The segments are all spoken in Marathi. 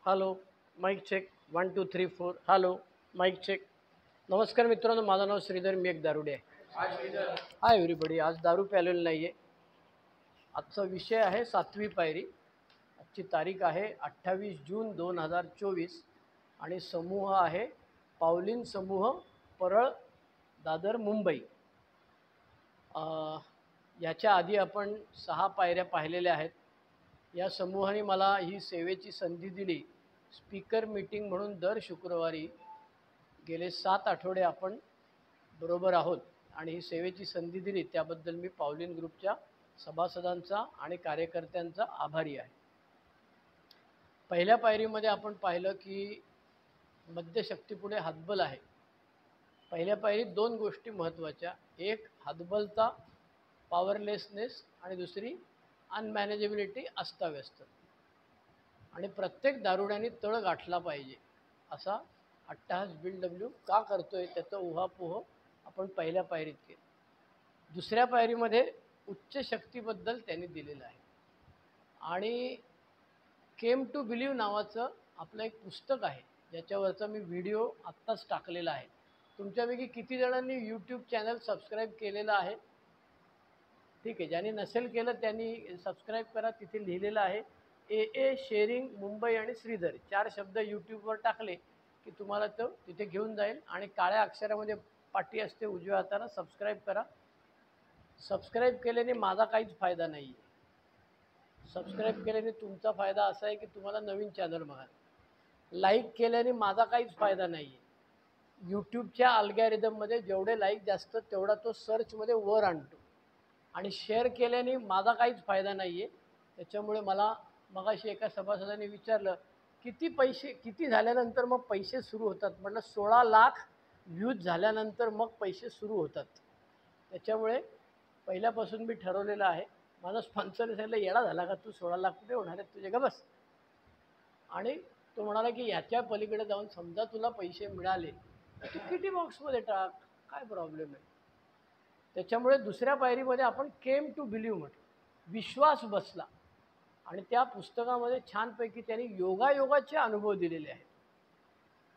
Hello, mike check 1 2 3 4. Hello, mike check. नमस्कार मित्रांनो, माझं नाव श्रीधर, मी एक दारुडे आहे. Hi everybody. आज दारू प्यालेलं नाही आहे. आजचा विषय आहे 7वी पायरी. आजची तारीख आहे 28 जून 2024 आणि समूह आहे पावलीन समूह, परळ, दादर, मुंबई. याच्या आधी आपण 6 पायऱ्या पाहिलेल्या आहेत. या समूहाने मला ही सेवेची संधी दिली. स्पीकर मीटिंग म्हणून दर शुक्रवारी गेले 7 आठवडे आपण बरोबर आहोत आणि ही सेवेची संधी दिली त्याबद्दल मी पावलीन ग्रुपच्या सभासदांचा आणि कार्यकर्त्यांचा आभारी आहे. पहिल्या पायरीमध्ये आपण पाहिलं की मद्यशक्तीपुढे हातबल आहे. पहिल्या पायरीत 2 गोष्टी महत्त्वाच्या, एक हातबलता, पॉवरलेसनेस, आणि दुसरी अनमॅनेजेबिलिटी, अस्ताव्यस्त. आणि प्रत्येक दारुड्याने तळ गाठला पाहिजे असा अट्टहास बिल डब्ल्यू का करतोय त्याचं उहापोह आपण पहिल्या पायरीत केलं. दुसऱ्या पायरीमध्ये उच्च शक्तीबद्दल त्यांनी दिलेलं आहे. आणि केम टू बिलीव्ह नावाचं आपलं एक पुस्तक आहे ज्याच्यावरचा मी व्हिडिओ आत्ताच टाकलेला आहे. तुमच्यापैकी किती जणांनी यूट्यूब चॅनल सबस्क्राईब केलेलं आहे? ठीक आहे, ज्यांनी नसेल केलं त्यांनी सबस्क्राईब करा. तिथे लिहिलेलं आहे ए शेअरिंग मुंबई आणि श्रीधर, 4 शब्द यूट्यूबवर टाकले की तुम्हाला तो तिथे घेऊन जाईल आणि काळ्या अक्षरामध्ये पाटी असते उजव्या हाताला, सबस्क्राईब करा. सबस्क्राईब केल्याने माझा काहीच फायदा नाही आहे. सबस्क्राईब केल्याने तुमचा फायदा असा आहे की तुम्हाला नवीन चॅनल बघा. लाईक केल्याने माझा काहीच फायदा नाही आहे. यूट्यूबच्या अल्गॅरिदममध्ये जेवढे लाईक जास्त तेवढा तो सर्चमध्ये वर आणतो. आणि शेअर केल्याने माझा काहीच फायदा नाही आहे. त्याच्यामुळे मला मगाशी एका सभासदांनी विचारलं किती झाल्यानंतर मग पैसे सुरू होतात. म्हटलं 16 लाख व्ह्यूज झाल्यानंतर मग पैसे सुरू होतात. त्याच्यामुळे पहिल्यापासून मी ठरवलेलं आहे. माझा स्पॉन्सर सांगितलं, येडा झाला का तू, 16 लाख कुठे होणार आहेत तुझे, का बस. आणि तो म्हणाला की याच्या पलीकडे जाऊन समजा तुला पैसे मिळाले तू किती बॉक्समध्ये टाक, काय प्रॉब्लेम आहे. त्याच्यामुळे दुसऱ्या पायरीमध्ये आपण केम टू बिलीव्ह म्हटलं, विश्वास बसला. आणि त्या पुस्तकामध्ये छानपैकी त्यांनी योगायोगाचे अनुभव दिलेले आहेत.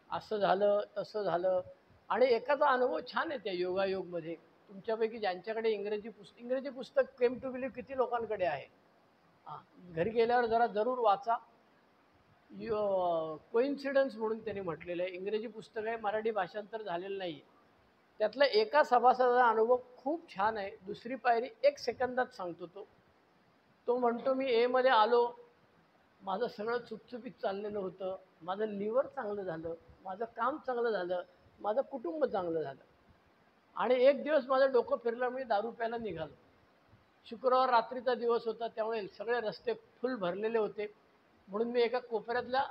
असं झालं तसं झालं. आणि एकाचा अनुभव छान आहे त्या योगायोगमध्ये. तुमच्यापैकी ज्यांच्याकडे इंग्रजी पुस्तक केम टू बिलीव्ह किती लोकांकडे आहे? हां, घरी गेल्यावर जरूर वाचा. कोइन्सिडन्स म्हणून त्यांनी म्हटलेलं आहे. इंग्रजी पुस्तक आहे, मराठी भाषांतर झालेलं नाही आहे. त्यातला एका सभासदाचा अनुभव खूप छान आहे. दुसरी पायरी 1 सेकंदात सांगतो. तो म्हणतो, मी एमध्ये आलो, माझं सगळं चुपचुपीत चाललेलं होतं, माझं लिव्हर चांगलं झालं, माझं काम चांगलं झालं, माझं कुटुंब चांगलं झालं. आणि एक दिवस माझं डोकं फिरलं, मी दारू प्यायला निघालो. शुक्रवार रात्रीचा दिवस होता, त्यामुळे सगळे रस्ते फुल भरलेले होते. म्हणून मी एका कोपऱ्यातल्या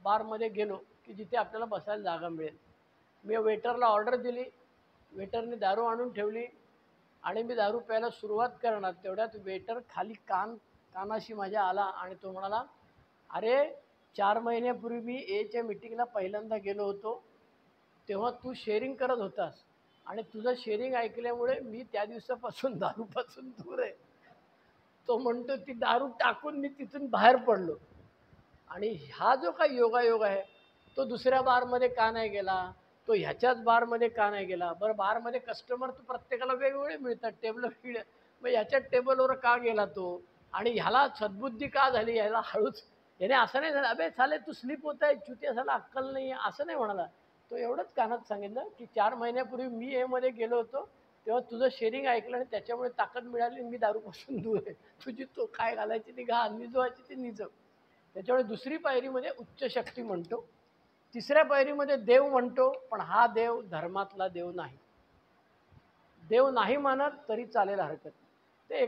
बारमध्ये गेलो की जिथे आपल्याला बसायला जागा मिळेल. मी वेटरला ऑर्डर दिली, वेटरने दारू आणून ठेवली आणि मी दारू प्यायला सुरुवात करणार तेवढ्यात वेटर खाली कानाशी माझ्या आला आणि तो म्हणाला, अरे 4 महिन्यापूर्वी मी एच्या मीटिंगला पहिल्यांदा गेलो होतो, तेव्हा तू शेअरिंग करत होतास आणि तुझं शेअरिंग ऐकल्यामुळे मी त्या दिवसापासून दारूपासून दूर आहे. तो म्हणतो, ती दारू टाकून मी तिथून बाहेर पडलो. आणि हा जो काही योगायोग आहे तो दुसऱ्या बारमध्ये का नाही गेला, तो ह्याच्याच बारमध्ये का नाही गेला. बरं, बारमध्ये कस्टमर तर प्रत्येकाला वेगवेगळे मिळतात, टेबल वेगळे, मग ह्याच्या टेबलवर का गेला तो, आणि ह्याला सद्बुद्धी का झाली, ह्याला हळूच, याने असं नाही झालं, अबे साले तू स्लिप होत आहे, चुती असायला अक्कल नाही आहे, असं नाही म्हणाला. तो एवढंच कानात सांगितलं की 4 महिन्यापूर्वी मी एमध्ये गेलो होतो, तेव्हा तुझं शेअरिंग ऐकलं आणि त्याच्यामुळे ताकद मिळाली, मी दारूपासून दूर आहे. तुझी तो काय घालायची ती घाल, निजवायची ती निजव. त्याच्यामुळे दुसरी पायरीमध्ये उच्च शक्ती म्हणतो. तिसऱ्या पायरीमध्ये देव म्हणतो, पण हा देव धर्मातला देव नाही. देव नाही मानत तरी चालेल, हरकत नाही.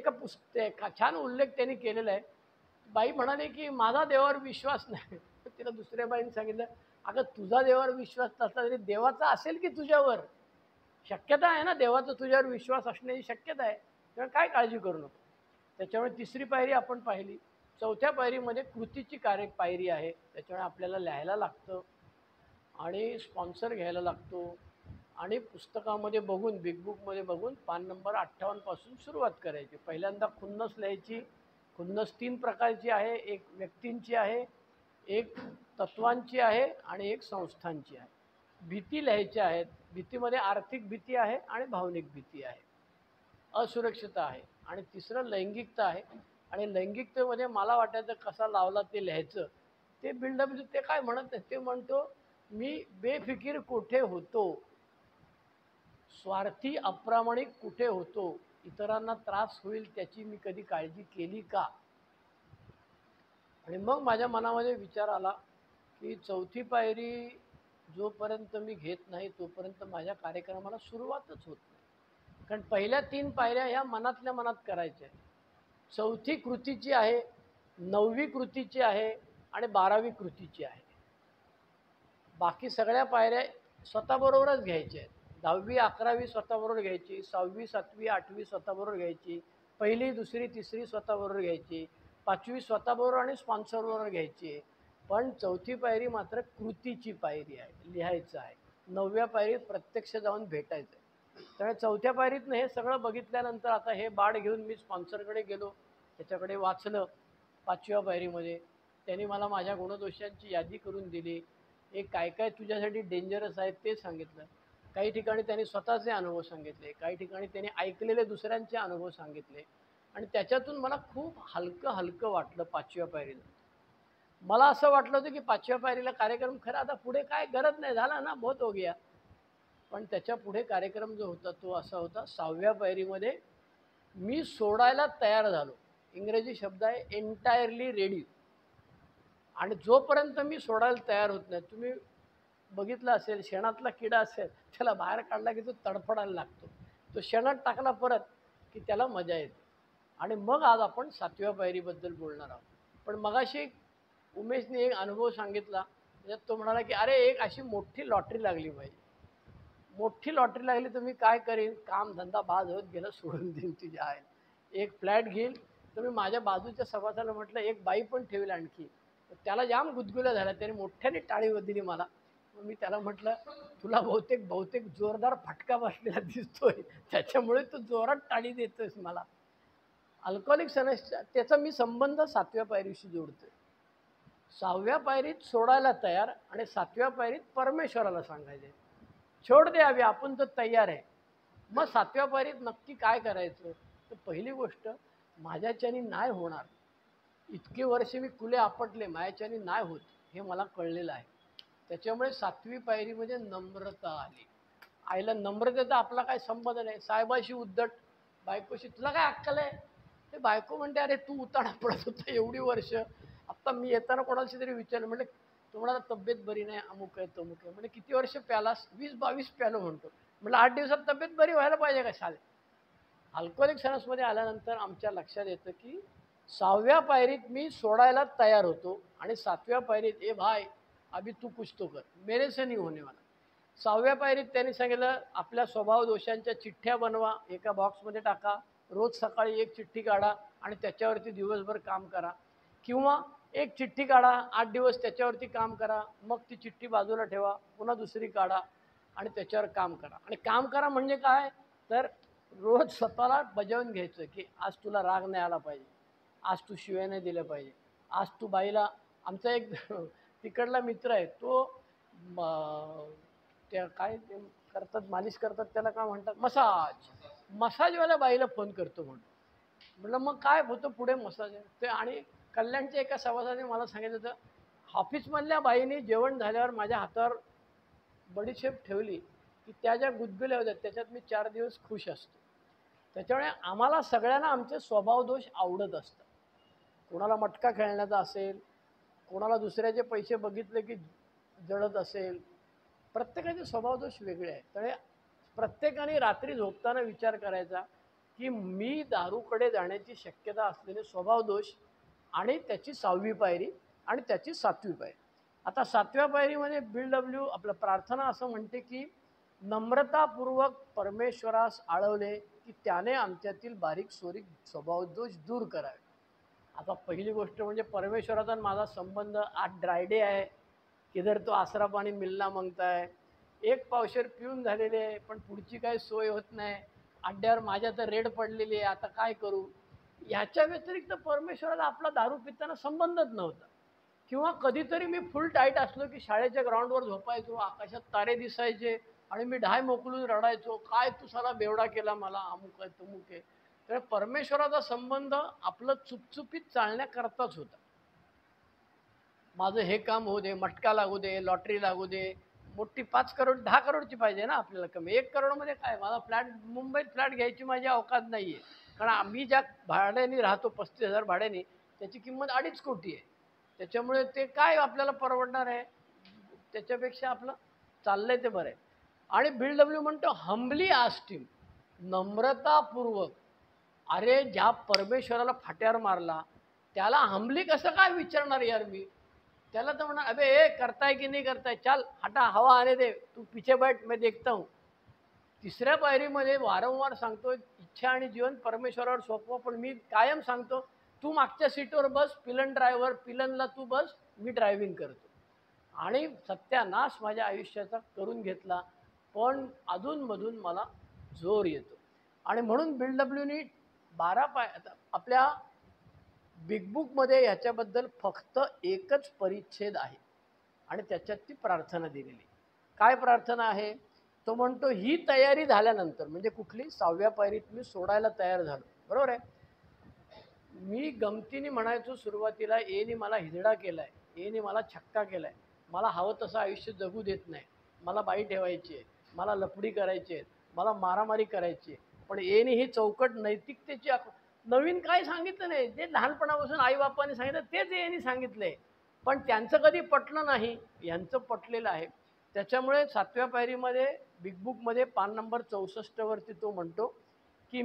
ते एका छान उल्लेख त्यांनी केलेला आहे. बाई म्हणाली की माझा देवावर विश्वास नाही. तिला दुसऱ्या बाईने सांगितलं, अगं तुझा देवावर विश्वास नसला तरी देवाचा असेल की तुझ्यावर, शक्यता आहे ना, देवाचा तुझ्यावर विश्वास असण्याची शक्यता आहे, तेव्हा काय काळजी करू नको. त्याच्यामुळे तिसरी पायरी आपण पाहिली. चौथ्या पायरीमध्ये कृतीची पायरी आहे. त्याच्यामुळे आपल्याला लिहायला लागतं आणि स्पॉन्सर घ्यायला लागतो आणि पुस्तकामध्ये बघून, बिग बुकमध्ये बघून पान नंबर 58पासून सुरुवात करायची. पहिल्यांदा खुन्नस लिहायची. खुन्नस 3 प्रकारची आहे. एक व्यक्तींची आहे, एक तत्वांची आहे आणि एक संस्थांची आहे. भीती लिहायच्या आहेत. भीतीमध्ये आर्थिक भीती आहे आणि भावनिक भीती आहे, असुरक्षितता आहे आणि तिसरं लैंगिकता आहे. आणि लैंगिकतेमध्ये मला वाटायचं कसा लावला ते लिहायचं. ते बिल्डअप ते काय म्हणत नाही, ते म्हणतो मी बेफिकीर कुठे होतो, स्वार्थी अप्रामाणिक कुठे होतो, इतरांना त्रास होईल त्याची मी कधी काळजी केली का. आणि मग माझ्या मनामध्ये विचार आला की चौथी पायरी जोपर्यंत मी घेत नाही तोपर्यंत माझ्या कार्यक्रमाला सुरुवातच होत नाही. कारण पहिल्या 3 पायऱ्या ह्या मनातल्या मनात करायच्या. चौथी कृतीची आहे, 9वी कृतीची आहे आणि 12वी कृतीची आहे. बाकी सगळ्या पायऱ्या स्वतःबरोबरच घ्यायच्या आहेत. 10वी 11वी स्वतःबरोबर घ्यायची, 6वी 7वी 8वी स्वतःबरोबर घ्यायची, पहिली दुसरी तिसरी स्वतःबरोबर घ्यायची, 5वी स्वतःबरोबर आणि स्पॉन्सरबरोबर घ्यायची. पण चौथी पायरी मात्र कृतीची पायरी आहे, लिहायचं आहे. 9व्या पायरीत प्रत्यक्ष जाऊन भेटायचं आहे. त्यामुळे चौथ्या पायरीतनं हे सगळं बघितल्यानंतर आता हे बाड घेऊन मी स्पॉन्सरकडे गेलो, त्याच्याकडे वाचलं. 5व्या पायरीमध्ये त्यांनी मला माझ्या गुणदोषांची यादी करून दिली. एक काय काय तुझ्यासाठी डेंजरस आहे ते सांगितलं. काही ठिकाणी त्यांनी स्वतःचे अनुभव सांगितले, काही ठिकाणी त्यांनी ऐकलेले दुसऱ्यांचे अनुभव सांगितले. आणि त्याच्यातून मला खूप हलकं हलकं वाटलं. 5व्या पायरीला मला असं वाटलं होतं की 5व्या पायरीला कार्यक्रम खरं आता पुढे काय गरज नाही, झाला ना, बहुत हो गया. पण त्याच्या पुढे कार्यक्रम जो होता तो असा होता. 6व्या पायरीमध्ये मी सोडायला तयार झालो. इंग्रजी शब्द आहे एंटायरली रेडी. आणि जोपर्यंत मी सोडायला तयार होत नाही, तुम्ही बघितलं असेल शेणातला किडा असेल त्याला बाहेर काढला की तो तडफडायला लागतो. तो शेणात टाकला परत की त्याला मजा येते. आणि मग आज आपण 7व्या पायरीबद्दल बोलणार आहोत. पण मगाशी उमेशने एक अनुभव सांगितला, त्याच्यात तो म्हणाला की अरे एक अशी मोठी लॉटरी लागली पाहिजे. मोठी लॉटरी लागली तर मी काय करीन, काम धंदा बाज होत गेलं, सोडून देईन तुझ्या आहे. एक फ्लॅट घेईल. तर मी माझ्या बाजूच्या सभासदाला म्हटलं एक बाई पण ठेवेल आणखी. त्याला जाम गुदगुल्या झाला, त्याने मोठ्याने टाळी दिली मला. मग मी त्याला म्हटलं तुला बहुतेक बहुतेक जोरदार फटका बसलेला दिसतोय, त्याच्यामुळे तू जोरात टाळी देतोयस मला. अल्कोहोलिक सनसच्या त्याचा मी संबंध 7व्या पायरीशी जोडतोय. 6व्या पायरीत सोडायला तयार आणि 7व्या पायरीत परमेश्वराला सांगायचे छोड दे अभी आपण तर तयार आहे. मग 7व्या पायरीत नक्की काय करायचं. तर पहिली गोष्ट माझ्याच्यानी नाही होणार. इतकी वर्षे मी कुले आपटले, माझ्याच्यानी नाही होत हे मला कळलेलं आहे. त्याच्यामुळे 7वी पायरीमध्ये नम्रता आली. आईला नम्रतेचा आपला काय संबंध नाही. साहेबाशी उद्धट, बायकोशी तुला काय अक्कल आहे. ते बायको म्हणते अरे तू उताडा पडत होता एवढी वर्ष. आत्ता मी येताना कोणाशी तरी विचारलं, म्हटलं तुम्हाला तब्येत बरी नाही, अमुक आहे तमुक आहे. म्हणजे किती वर्ष प्यालास, 20-22 प्यालो म्हणतो. म्हटलं 8 दिवसात तब्येत बरी व्हायला पाहिजे का साले. अल्कोहोलिक सनसमध्ये आल्यानंतर आमच्या लक्षात येतं की 6व्या पायरीत मी सोडायला तयार होतो आणि 7व्या पायरीत ए भाई अभी तू कुछ तो कर, मेरे से नहीं होने वाला. 6व्या पायरीत त्यांनी सांगितलं आपल्या स्वभाव दोषांच्या चिठ्ठ्या बनवा, एका बॉक्समध्ये टाका, रोज सकाळी एक चिठ्ठी काढा आणि त्याच्यावरती दिवसभर काम करा. किंवा एक चिठ्ठी काढा, 8 दिवस त्याच्यावरती काम करा, मग ती चिठ्ठी बाजूला ठेवा, पुन्हा दुसरी काढा आणि त्याच्यावर काम करा. आणि काम करा म्हणजे काय, तर रोज स्वतःला बजावून घ्यायचं की आज तुला राग नाही आला पाहिजे, आज तू शिव्या नाही दिल्या पाहिजे, आज तू बाईला. आमचा एक तिकडला मित्र आहे तो त्या काय ते करतात, मालिश करतात, त्याला काय म्हणतात, मसाजवाल्या बाईला फोन करतो म्हणून. म्हटलं मग काय होतं पुढे मसाज ते. आणि कल्याणच्या एका सभासदाने मला सांगितलं होतं ऑफिसमधल्या बाईने जेवण झाल्यावर माझ्या हातावर बडीशेप ठेवली की त्या ज्या गुदगुल्या होत्या त्याच्यात मी 4 दिवस खुश असतो. त्याच्यामुळे आम्हाला सगळ्यांना आमचे स्वभावदोष आवडत असतात. कोणाला मटका खेळण्याचा असेल, कोणाला दुसऱ्याचे पैसे बघितले की जळत असेल. प्रत्येकाचे स्वभावदोष वेगळे आहेत. त्यामुळे प्रत्येकाने रात्री झोपताना विचार करायचा की मी दारूकडे जाण्याची शक्यता असलेले स्वभावदोष आणि त्याची 6वी पायरी आणि त्याची 7वी पायरी. आता 7व्या पायरीमध्ये BW आपलं प्रार्थना असं म्हणते की नम्रतापूर्वक परमेश्वरास आळवले की त्याने आमच्यातील बारीक सोरीक स्वभावदोष दूर करावे. आता पहिली गोष्ट म्हणजे परमेश्वराचा माझा संबंध आज ड्रायडे आहे, किधर तो आसरा पाणी मिलना मागताय. 1 पावशेर पिऊन झालेले आहे पण पुढची काही सोय होत नाही. अड्ड्यावर माझ्या तर रेड पडलेली आहे, आता काय करू. ह्याच्या व्यतिरिक्त परमेश्वराला आपला दारू पिताना संबंधच नव्हता. किंवा कधीतरी मी फुल टाईट असलो की शाळेच्या ग्राउंडवर झोपायचो, आकाशात तारे दिसायचे आणि मी ढाय मोकलून रडायचो, काय तू साला बेवडा केला मला, अमुक आहे तमुक आहे. तर परमेश्वराचा संबंध आपलं चुपचुपीत चालण्याकरताच होता. माझं हे काम होऊ दे, मटका लागू दे, लॉटरी लागू दे, मोठी 5 करोड 10 करोडची पाहिजे ना आपल्याला, कमी 1 करोडमध्ये काय, मला फ्लॅट मुंबईत फ्लॅट घ्यायची माझी अवकात नाही आहे. कारण आम्ही ज्या भाड्याने राहतो 35,000 भाड्याने, त्याची किंमत 2.5 कोटी आहे. त्याच्यामुळे ते काय आपल्याला परवडणार आहे, त्याच्यापेक्षा आपलं चाललंय ते बरं आहे. आणि बिल डब्ल्यू म्हणतो हंबली आस्क्ड हिम, नम्रतापूर्वक. अरे ज्या परमेश्वराला फाट्यावर मारला त्याला हंबली कसं काय विचारणार यार मी. त्याला तर म्हणा अबे ए करताय की नाही करताय, चल हटा हवा आने दे, तू पीछे बैठ मैं देखता हूँ. तिसऱ्या पायरीमध्ये वारंवार सांगतो इच्छा आणि जीवन परमेश्वरावर सोपवा, पण मी कायम सांगतो तू मागच्या सीटवर बस, पिलन ड्रायव्हर, पिलनला तू बस, मी ड्रायव्हिंग करतो. आणि सत्यानाश माझ्या आयुष्याचा करून घेतला, पण अधूनमधून मला जोर येतो. आणि म्हणून बिल डब्ल्यूनी 12 आपल्या बिग बुकमध्ये ह्याच्याबद्दल फक्त एकच परिच्छेद आहे आणि त्याच्यात ती प्रार्थना दिलेली. काय प्रार्थना आहे? तो म्हणतो ही तयारी झाल्यानंतर, म्हणजे कुठली 6व्या पायरीत मी सोडायला तयार झालो, बरोबर आहे. मी गमतीने म्हणायचो सुरुवातीला, एने मला हिजडा केलाय, एने मला छक्का केलाय, मला हवं तसं आयुष्य जगू देत नाही, मला बाई ठेवायची आहे, मला लफडी करायची आहे, मला मारामारी करायची आहे. पण एने ही चौकट नैतिकतेची नवीन काय सांगितलं नाही, जे लहानपणापासून आईबापाने सांगितलं तेच यांनी सांगितलंय, पण त्यांचं कधी पटलं नाही, यांचं पटलेलं आहे. त्याच्यामुळे 7व्या पायरीमध्ये बिग बुकमध्ये पान नंबर 64 वरती तो म्हणतो की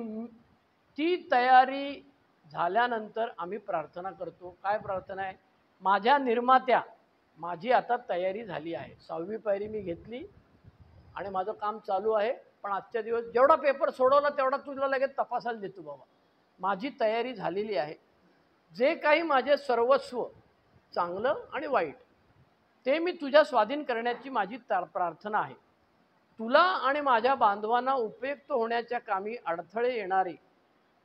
ती तयारी झाल्यानंतर आम्ही प्रार्थना करतो. काय प्रार्थना आहे? माझ्या निर्मात्या, माझी आता तयारी झाली आहे. 6वी पायरी मी घेतली आणि माझं काम चालू आहे, पण आजच्या दिवस जेवढा पेपर सोडवला तेवढा तुला लगेच तपासायला देतो बाबा. माझी तयारी झालेली आहे. जे काही माझे सर्वस्व चांगलं आणि वाईट ते मी तुझ्या स्वाधीन करण्याची माझी प्रार्थना आहे. तुला आणि माझ्या बांधवांना उपयुक्त होण्याच्या कामी अडथळे येणारे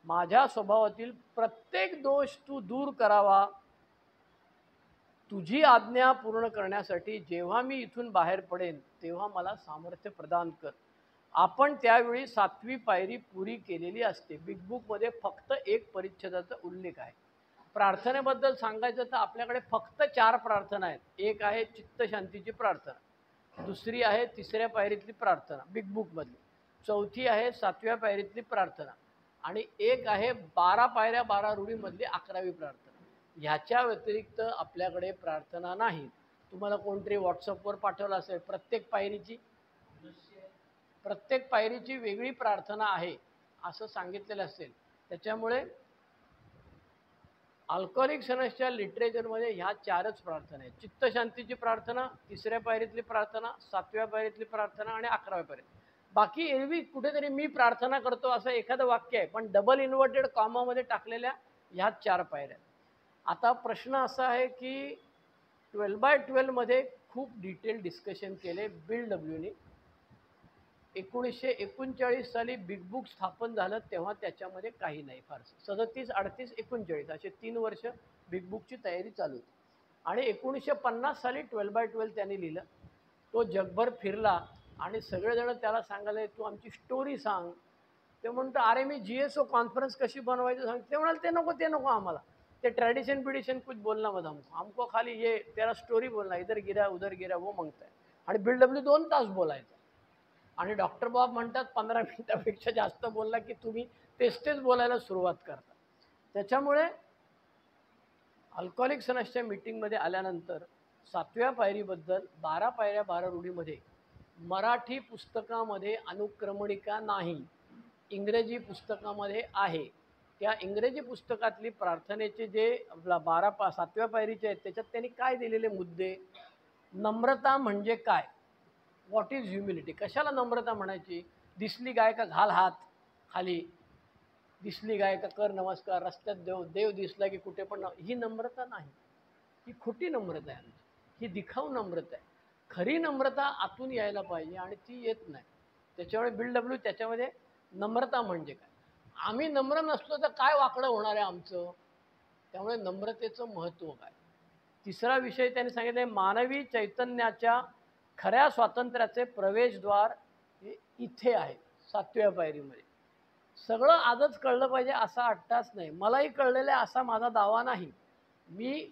माझ्या स्वभावातील प्रत्येक दोष तू दूर करावा. तुझी आज्ञा पूर्ण करण्यासाठी जेव्हा मी इथून बाहेर पडेन तेव्हा मला सामर्थ्य प्रदान कर. आपण त्यावेळी 7वी पायरी पुरी केलेली असते. बिग बुकमध्ये फक्त एक परिच्छेदाचा उल्लेख आहे. प्रार्थनेबद्दल सांगायचं तर आपल्याकडे फक्त 4 प्रार्थना आहेत. एक आहे चित्तशांतीची प्रार्थना, दुसरी आहे 3ऱ्या पायरीतली प्रार्थना बिग बुकमधली, चौथी आहे 7व्या पायरीतली प्रार्थना, आणि एक आहे 12 पायऱ्या 12 रूढीमधली 11वी प्रार्थना. ह्याच्या व्यतिरिक्त आपल्याकडे प्रार्थना नाही. तुम्हाला कोणतरी व्हॉट्सअपवर पाठवलं असेल, प्रत्येक पायरीची वेगळी प्रार्थना आहे असं सांगितलेलं असेल. त्याच्यामुळे अल्कोहोलिक्स अनोनिमसच्या लिटरेचरमध्ये ह्या 4च प्रार्थना आहेत. चित्तशांतीची प्रार्थना, 3ऱ्या पायरीतली प्रार्थना, 7व्या पायरीतली प्रार्थना आणि 11व्या पायरीत. बाकी एरवी कुठेतरी मी प्रार्थना करतो असं एखादं वाक्य आहे, पण डबल इन्व्हर्टेड कॉमामध्ये टाकलेल्या ह्या 4 पायऱ्या. आता प्रश्न असा आहे की 12x12 मध्ये खूप डिटेल डिस्कशन केले बिल डब्ल्यूनी. 1939 साली बिग बुक स्थापन झालं तेव्हा त्याच्यामध्ये काही नाही फारसं. 37, 38, 39 असे 3 वर्ष बिग बुकची तयारी चालू होती. आणि 1950 साली 12x12 त्यांनी लिहिलं. तो जगभर फिरला आणि सगळेजण त्याला सांगायला तू आमची स्टोरी सांग. ते म्हणतो अरे मी GSO कॉन्फरन्स कशी बनवायचं सांग. ते म्हणाले ते नको आम्हाला, ते ट्रेडिशन पिडिशन कुछ बोलना मत हमको खाली ये तेरा स्टोरी बोलना, इधर गिरा उधर गिरा वो मागताय. आणि बिल डब्ल्यू 2 तास बोलायचं. आणि डॉक्टर बाब म्हणतात 15 मिनिटापेक्षा जास्त बोलला की तुम्ही तेच बोलायला सुरुवात करता. त्याच्यामुळे अल्कोहोलिक्स अनोनिमसच्या मीटिंगमध्ये आल्यानंतर 7व्या पायरीबद्दल 12 पायऱ्या 12 रूढीमध्ये मराठी पुस्तकामध्ये अनुक्रमणिका नाही, इंग्रजी पुस्तकामध्ये आहे. त्या इंग्रजी पुस्तकातली प्रार्थनेचे जे 7व्या पायरीचे आहेत त्याच्यात त्यांनी काय दिलेले मुद्दे, नम्रता म्हणजे काय, व्हॉट इज ह्युमिलिटी, कशाला नम्रता म्हणायची, दिसली गाय का घाल हात खाली, दिसली गाय का कर नमस्कार, रस्त्यात देव दिसला की कुठे पण, ही नम्रता नाही, ही खोटी नम्रता आहे, ही दिखाऊ नम्रता आहे. खरी नम्रता आतून यायला पाहिजे आणि ती येत नाही. त्याच्यामुळे बिल डब्ल्यू त्याच्यामध्ये नम्रता म्हणजे काय, आम्ही नम्र नसलो तर काय वाकडं होणार आहे आमचं. त्यामुळे नम्रतेचं महत्त्व काय. तिसरा विषय त्यांनी सांगितले मानवी चैतन्याच्या खऱ्या स्वातंत्र्याचे प्रवेशद्वार हे इथे आहे 7व्या पायरीमध्ये. सगळं आजच कळलं पाहिजे असा अट्टास नाही. मलाही कळलेलं आहे असा माझा दावा नाही. मी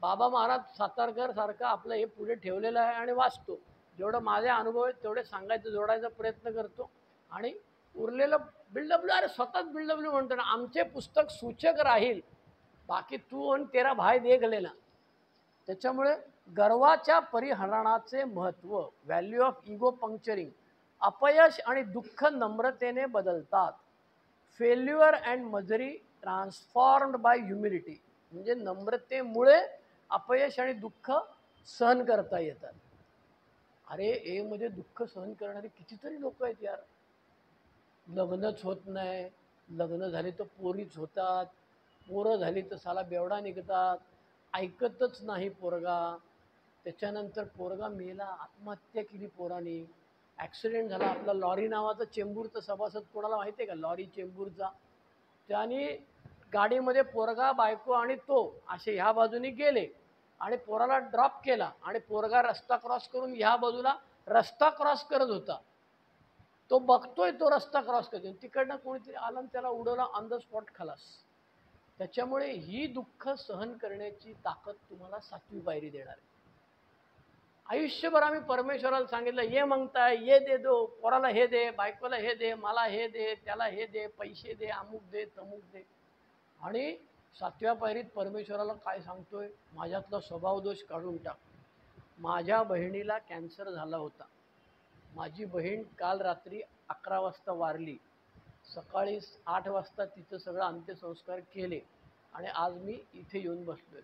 बाबा महाराज सातारकर सारखं आपलं हे पुढे ठेवलेलं आहे आणि वाचतो. जेवढं माझे अनुभव आहेत तेवढे सांगायचं जोडायचा प्रयत्न करतो आणि उरलेलं बिल्डब्ल्यू अरे स्वतःच बिल्डब्ल्यू म्हणतो ना, आमचे पुस्तक सूचक राहील, बाकी तू आणि तेरा भाई देख लेना. त्याच्यामुळे गर्वाच्या परिहरणाचे महत्त्व, व्हॅल्यू ऑफ इगो पंक्चरिंग. अपयश आणि दुःख नम्रतेने बदलतात. Failure and misery transformed by humility. म्हणजे नम्रतेमुळे अपयश आणि दुःख सहन करता येतात. अरे ए मध्ये दुःख सहन करणारे कितीतरी लोक आहेत यार. लग्नच होत नाही, लग्न झाले तर पोरीच होतात, पोरं झाली तर साला बेवडा निघतात, ऐकतच नाही पोरगा. त्याच्यानंतर पोरगा मेला, आत्महत्या केली पोराने, ॲक्सिडेंट झाला. आपला लॉरी नावाचा चेंबूरचा सभासद कोणाला माहिती आहे का, लॉरी चेंबूरचा. त्याने गाडीमध्ये पोरगा बायको आणि तो असे ह्या बाजूने गेले आणि पोराला ड्रॉप केला आणि पोरगा रस्ता क्रॉस करून ह्या बाजूला रस्ता क्रॉस करत होता. तो बघतोय तो रस्ता क्रॉस करतो, तिकडनं कोणीतरी आलं आणि त्याला उडवला ऑन द स्पॉट खलास. त्याच्यामुळे ही दुःख सहन करण्याची ताकद तुम्हाला 7वी पायरी देणार आहे. आयुष्यभर आम्ही परमेश्वराला सांगितलं ये मागताय ये दे दो, पोराला हे दे, बायकोला हे दे, मला हे दे, त्याला हे दे, पैसे दे, अमुक दे तमुक दे. आणि 7व्या पायरीत परमेश्वराला काय सांगतोय, माझ्यातला स्वभाव दोष काढून टाक. माझ्या बहिणीला कॅन्सर झाला होता. माझी बहीण काल रात्री 11 वाजता वारली. सकाळी 8 वाजता तिचं सगळं अंत्यसंस्कार केले आणि आज मी इथे येऊन बसलोय.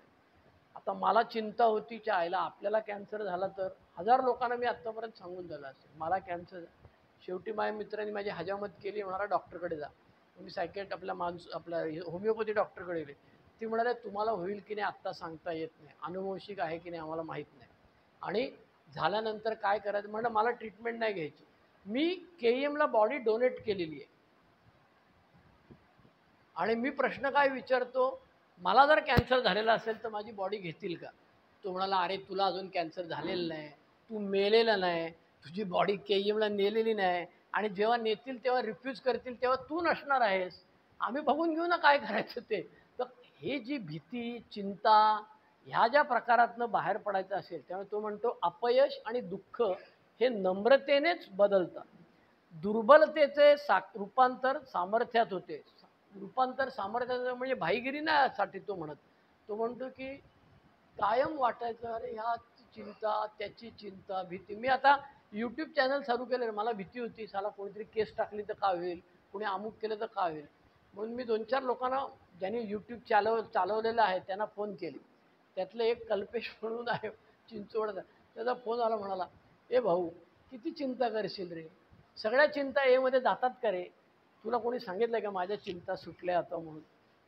आता मला चिंता होती की आईला आपल्याला कॅन्सर झाला तर 1000 लोकांना मी आत्तापर्यंत सांगून झालं असेल मला कॅन्सर. शेवटी माझ्या मित्रांनी माझी हजामत केली, म्हणाला डॉक्टरकडे जा. मी आपल्या होमिओपॅथी डॉक्टरकडे गेले. ती म्हणाले तुम्हाला होईल की नाही आत्ता सांगता येत नाही, अनुवंशिक आहे की नाही आम्हाला माहीत नाही, आणि झाल्यानंतर काय करायचं. म्हणलं मला ट्रीटमेंट नाही घ्यायची. मी KEMला बॉडी डोनेट केलेली आहे आणि मी प्रश्न काय विचारतो, मला जर कॅन्सर झालेला असेल तर माझी बॉडी घेतील का. तो म्हणाला अरे तुला अजून कॅन्सर झालेलं नाही, तू मेलेलं नाही, तुझी बॉडी KEMला नेलेली नाही आणि जेव्हा नेतील तेव्हा रिफ्यूज करतील तेव्हा तू नसणार आहेस. आम्ही बघून घेऊ ना काय करायचं ते. तर हे जी भीती चिंता ह्या ज्या प्रकारातनं बाहेर पडायचं असेल, त्यामुळे तो म्हणतो अपयश आणि दुःख हे नम्रतेनेच बदलतात. दुर्बलतेचे रूपांतर सामर्थ्यात होते. रूपांतर सामर्थ्याचं म्हणजे भाईगिरी नाही तो म्हणत. तो म्हणतो की कायम वाटायचं अरे ह्याची चिंता त्याची चिंता भीती. मी आता यूट्यूब चॅनल चालू केलं, मला भीती होती साला कोणीतरी केस टाकली तर का होईल, कोणी अमुक केलं तर का होईल. म्हणून मी 2-4 लोकांना ज्यांनी यूट्यूब चालवलेलं आहे त्यांना फोन केले. त्यातलं एक कल्पेश म्हणून आहे चिंचवडचा, त्याचा फोन आला, म्हणाला ए भाऊ किती चिंता करशील रे, सगळ्या चिंता मध्ये जातात का रे, तुला कोणी सांगितलं का माझ्या चिंता सुटल्या आता म्हणून.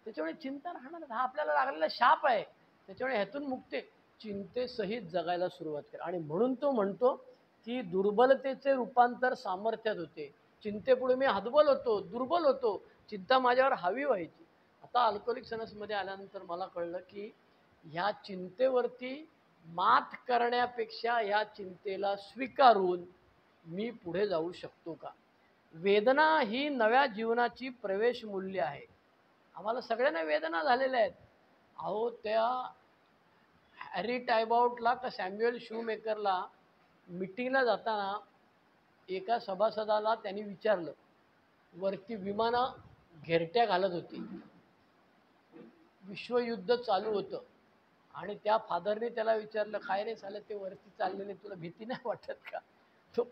त्याच्यामुळे चिंता राहणार, हा आपल्याला लागलेला शाप आहे. त्याच्यामुळे ह्यातून मुक्ती, चिंतेसहित जगायला सुरुवात कर. आणि म्हणून तो म्हणतो की दुर्बलतेचे रूपांतर सामर्थ्यात होते. चिंतेपुढे मी हतबल होतो, दुर्बल होतो, चिंता माझ्यावर हावी व्हायची. आता अल्कोहोलिक अनोनिमसमध्ये आल्यानंतर मला कळलं की ह्या चिंतेवरती मात करण्यापेक्षा ह्या चिंतेला स्वीकारून मी पुढे जाऊ शकतो का. वेदना ही नव्या जीवनाची प्रवेश मूल्य आहे. आम्हाला सगळ्यांना वेदना झालेल्या आहेत. अहो त्या हॅरी टायबाउटला का सॅम्युएल शूमेकरला मिटिंगला जाताना एका सभासदाला त्यांनी विचारलं, वरती विमानं घेरट्या घालत होती, विश्वयुद्ध चालू होतं, आणि त्या फादरने त्याला विचारलं काय रे साले ते वरती चाललेले तुला भीती नाही वाटत का. तो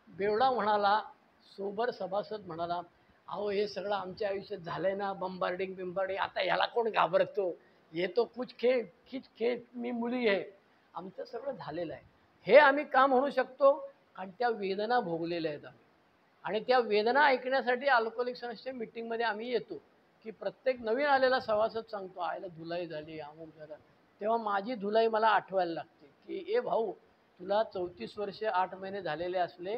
बेवडा म्हणाला, सोबर सभासद म्हणाला अहो हे सगळं आमच्या आयुष्यात झालंय ना, बंबार्डिंग आता ह्याला कोण घाबरतो, हे तो कुछ खेळ मी मुली आहे, आमचं सगळं झालेलं आहे. हे आम्ही का म्हणू शकतो, कारण त्या वेदना भोगलेल्या आहेत आम्ही. आणि त्या वेदना ऐकण्यासाठी अल्कोहोलिक अनोनिमसच्या मीटिंगमध्ये आम्ही येतो. की प्रत्येक नवीन आलेला सभासद सांगतो आयला धुलाई झाली अमुक झालं, तेव्हा माझी धुलाई मला आठवायला लागते की ए भाऊ तुला 34 वर्षे 8 महिने झालेले असले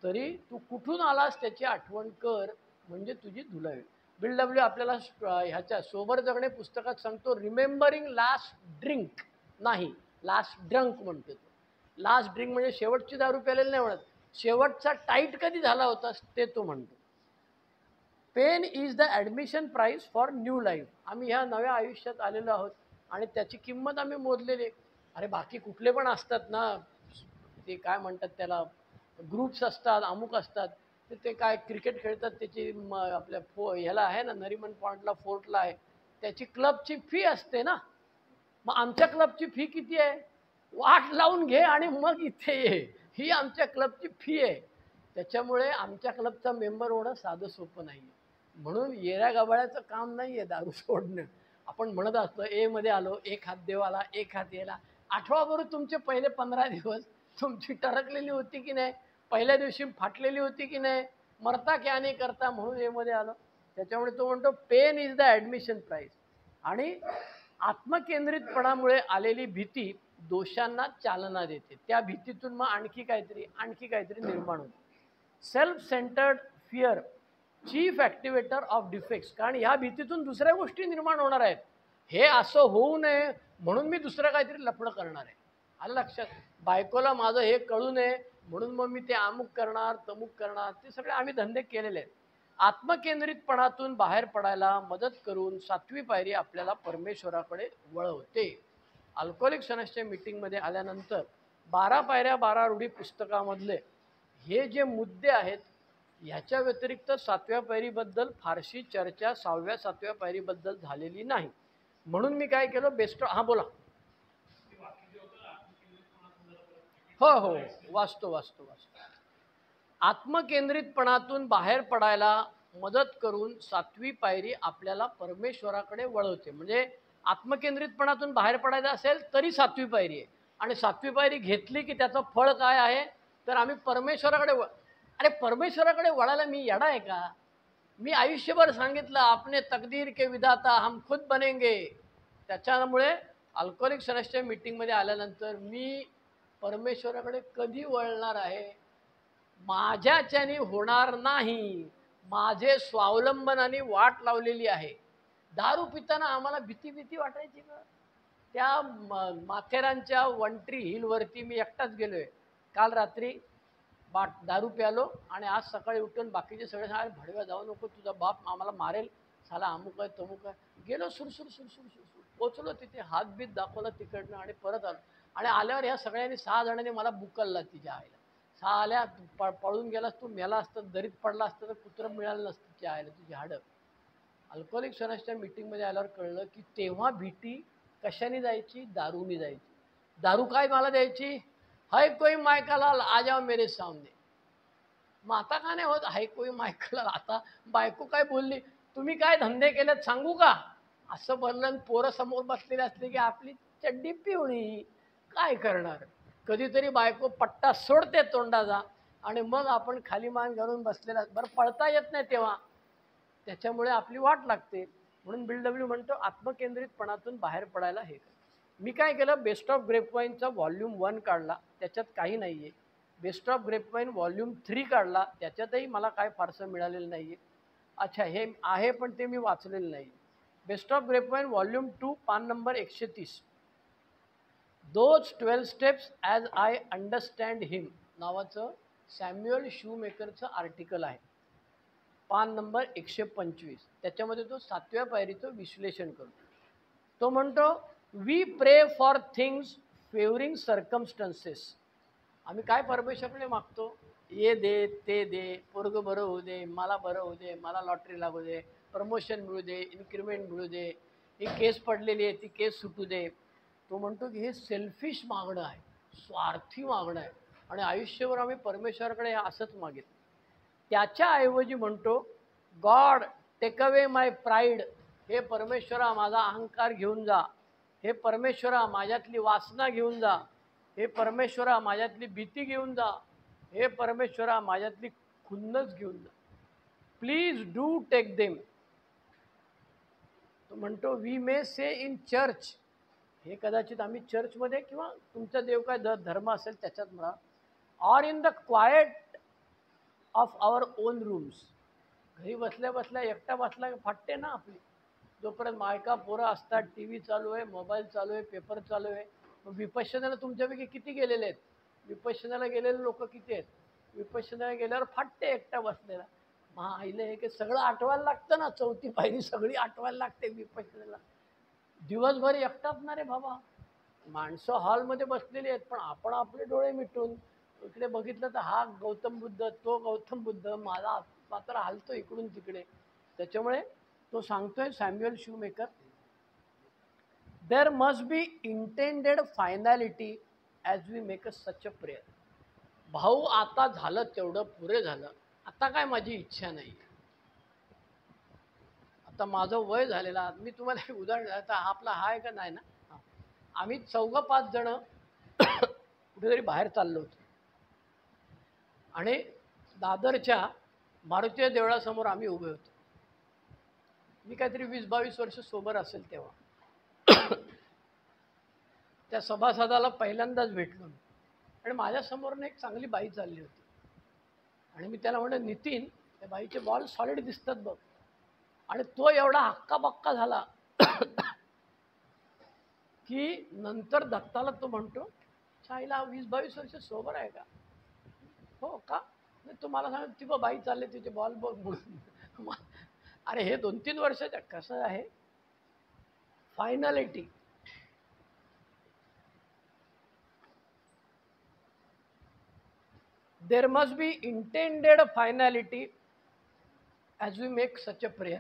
तरी तू कुठून आलास त्याची आठवण कर, म्हणजे तुझी धुलाई. बिल्डब्ल्यू आपल्याला ह्याच्या सोबर जगणे पुस्तकात सांगतो, रिमेंबरिंग लास्ट ड्रिंक. नाही, लास्ट ड्रंक म्हणतो तो. लास्ट ड्रिंक म्हणजे शेवटची दारू प्यालेली नाही म्हणत, शेवटचा टाईट कधी झाला होतास ते तो म्हणतो. Pain is the admission price for new life. आम्ही ह्या नव्या आयुष्यात आलेलो आहोत आणि त्याची किंमत आम्ही मोजलेली आहे. अरे बाकी कुठले पण असतात ना, ते काय म्हणतात त्याला, ग्रुप्स असतात, अमुक असतात, ते काय क्रिकेट खेळतात त्याची आपल्या ह्याला आहे ना, नरिमन पॉईंटला फोर्टला आहे, त्याची क्लबची फी असते ना. मग आमच्या क्लबची फी किती आहे? वाट लावून घे आणि मग इथे ये, ही आमच्या क्लबची फी आहे. त्याच्यामुळे आमच्या क्लबचा मेंबर होणं साधं सोपं नाही आहे. म्हणून येऱ्या गबाळ्याचं काम नाही आहे दारू सोडणं. आपण म्हणत असतो मध्ये आलो, एक हात देवाला एक हात याला. आठवा बरोबर तुमचे पहिले 15 दिवस तुमची टरकलेली होती की नाही, पहिल्या दिवशी फाटलेली होती की नाही, मरता क्या नाही करता म्हणून मध्ये आलो. त्याच्यामुळे तो म्हणतो pain is the admission price. आणि आत्मकेंद्रितपणामुळे आलेली भीती दोषांना चालना देते. त्या भीतीतून मग आणखी काहीतरी निर्माण होते. Self centred fear chief activator of defects. कारण ह्या भीतीतून दुसऱ्या गोष्टी निर्माण होणार आहेत. हे असं होऊ नये म्हणून मी दुसरं काहीतरी लफडं करणार आहे. आलं लक्षात? बायकोला माझं हे कळू नये म्हणून मग मी ते अमुक करणार तमुक करणार, ते सगळे आम्ही धंदे केलेले आहेत. आत्मकेंद्रितपणातून बाहेर पडायला मदत करून 7वी पायरी आपल्याला परमेश्वराकडे वळवते. अल्कोहोलिक्स अनोनिमसच्या मीटिंगमध्ये आल्यानंतर 12 पायऱ्या 12 रूढी पुस्तकामधले हे जे मुद्दे आहेत, ह्याच्या व्यतिरिक्त 7व्या पायरीबद्दल फारशी चर्चा 6व्या 7व्या पायरीबद्दल झालेली नाही. म्हणून मी काय केलं, बेस्ट हां बोला. हो, वाचतो. आत्मकेंद्रितपणातून बाहेर पडायला मदत करून 7वी पायरी आपल्याला परमेश्वराकडे वळवते. म्हणजे आत्मकेंद्रितपणातून बाहेर पडायचं असेल तरी 7वी पायरी आहे. आणि 7वी पायरी घेतली की त्याचं फळ काय आहे, तर आम्ही परमेश्वराकडे अरे परमेश्वराकडे वळायला मी येडा आहे का? मी आयुष्यभर सांगितलं आपने तकदीर के विधाता हम खुद बनेंगे. त्याच्यामुळे अल्कोहोलिक्स अनोनिमसच्या मीटिंगमध्ये आल्यानंतर मी परमेश्वराकडे कधी वळणार आहे? माझ्याच्याने होणार नाही. माझे स्वावलंबनाने वाट लावलेली आहे. दारू पिताना आम्हाला भीती वाटायची का? त्या माथेरानच्या वंट्री हिलवरती मी एकटाच गेलोय. काल रात्री दारू प्यालो आणि आज सकाळी उठून बाकीचे सगळे सांगायला, भडव्या जाऊ नको, तुझा बाप आम्हाला मारेल, साला अमुक आहे तमुक आहे. गेलो सुरसुर पोचलो तिथे, हात बीत दाखवला तिकडनं आणि परत आलो. आणि आल्यावर ह्या सगळ्यांनी 6 जणांनी मला बुकलला तिच्या आईला. 6 आल्या, पळून गेलास तू, मेला असतं, दरीत पडला असतं तर कुत्रं मिळालं नसतं तिच्या आईला, तुझी हाडं. अल्कोहोलिक्स अनोनिमसच्या मीटिंगमध्ये आल्यावर कळलं की तेव्हा भीती कशाने जायची? दारूनी जायची. दारू काय मला द्यायची? हाय कोई मायकालाल आ जाओ मेरे सामने. मग आता का नाही होत हाय कोई मायकालाल? आता बायको काय बोलली, तुम्ही काय धंदे केलेत सांगू का, असं बोललं. पोरं समोर बसलेले असले की आपली चड्डी पिवळी, काय करणार? कधीतरी बायको पट्टा सोडते तोंडाचा आणि मग आपण खाली मान घालून बसलेला, बरं पळता येत नाही तेव्हा, त्याच्यामुळे आपली वाट लागते. म्हणून बिल डब्ल्यू म्हणतो आत्मकेंद्रितपणातून बाहेर पडायला हे. मी काय केलं, बेस्ट ऑफ ग्रेपवाईनचा व्हॉल्यूम 1 काढला, त्याच्यात काही नाही आहे. बेस्ट ऑफ ग्रेपवाईन व्हॉल्यूम 3 काढला, त्याच्यातही मला काय फारसं मिळालेलं नाही आहे. अच्छा हे आहे पण ते मी वाचलेलं नाही. बेस्ट ऑफ ग्रेपवाईन व्हॉल्यूम 2 पान number 130, those 12 steps as I understand him नावाचं सॅम्युअल शूमेकरचं आर्टिकल आहे, पान नंबर 125. त्याच्यामध्ये तो 7व्या पायरीचं विश्लेषण करतो. तो म्हणतो वी प्रे फॉर थिंग्स फेवरिंग सर्कमस्टन्सेस. आम्ही काय परमेश्वराकडे मागतो? ये दे, ते दे, पोरगं बरं होऊ दे, मला बरं होऊ दे, मला लॉटरी लागू दे, प्रमोशन मिळू दे, इन्क्रिमेंट मिळू दे, ही केस पडलेली आहे ती केस सुटू दे. तो म्हणतो की हे सेल्फिश मागणं आहे, स्वार्थी मागणं आहे. आणि आयुष्यभर आम्ही परमेश्वराकडे असंच मागितलं. त्याच्याऐवजी म्हणतो गॉड टेक अवे माय प्राईड. हे परमेश्वरा माझा अहंकार घेऊन जा. हे परमेश्वरा माझ्यातली वासना घेऊन जा. हे परमेश्वरा माझ्यातली भीती घेऊन जा. हे परमेश्वरा माझ्यातली खुन्नस घेऊन जा. Please do take them. तो म्हणतो we may say in church. हे कदाचित आम्ही चर्चमध्ये किंवा तुमचा देव काय धर्म असेल त्याच्यात म्हणा, or in the quiet of our own rooms. घरी बसल्या बसल्या एकटा बसला फाटते ना आपली. जोपर्यंत मायका पोरं असतात, टी व्ही चालू आहे, मोबाईल चालू आहे, पेपर चालू आहे, विपश्यनाला तुमच्यापैकी किती गेलेले आहेत? विपश्यनाला गेलेले लोक किती आहेत? विपश्यनाला गेल्यावर फाटते एकटा बसलेला. आईले हे की सगळं आठवायला लागतं ना, चौथी पायरी सगळी आठवायला लागते विपश्यनाला. दिवसभर एकटाच ना रे बाबा. माणसं हॉलमध्ये बसलेली आहेत, पण आपण आपले डोळे मिटून इकडे बघितलं तर हा गौतम बुद्ध, तो गौतम बुद्ध, माझा मात्र हालतो इकडून तिकडे. त्याच्यामुळे तो सांगतोय Samuel Shoemaker, there must be intended finality as we make a such a prayer. भाऊ आता झालं तेवढं पुरे झालं, आता काय माझी इच्छा नाही. आता माझं वय झालेला, मी तुम्हाला एक उदाहरण, आता आपला हा आहे का नाही ना, आम्ही 4-5 जण कुठेतरी बाहेर चाललो होतो आणि दादरच्या मारुती देवळासमोर आम्ही उभे होतो. मी काहीतरी 20-22 वर्ष सोबर असेल तेव्हा. त्या सभासदाला पहिल्यांदाच भेटलो मी आणि माझ्यासमोरनं एक चांगली बाई चालली होती आणि मी त्याला म्हणलं, नितीन, त्या बाईचे बॉल सॉलिड दिसतात बघ. आणि तो एवढा हक्काबक्का झाला की नंतर दत्ताला तो म्हणतो, चाईला 20-22 वर्ष सोबर आहे का? हो का? तो मला सांग, ती बाई चालले तिचे बॉल बघ म्हणून. अरे हे 2-3 वर्षाच्या, कसं आहे finality. There must be intended finality as we make such a prayer.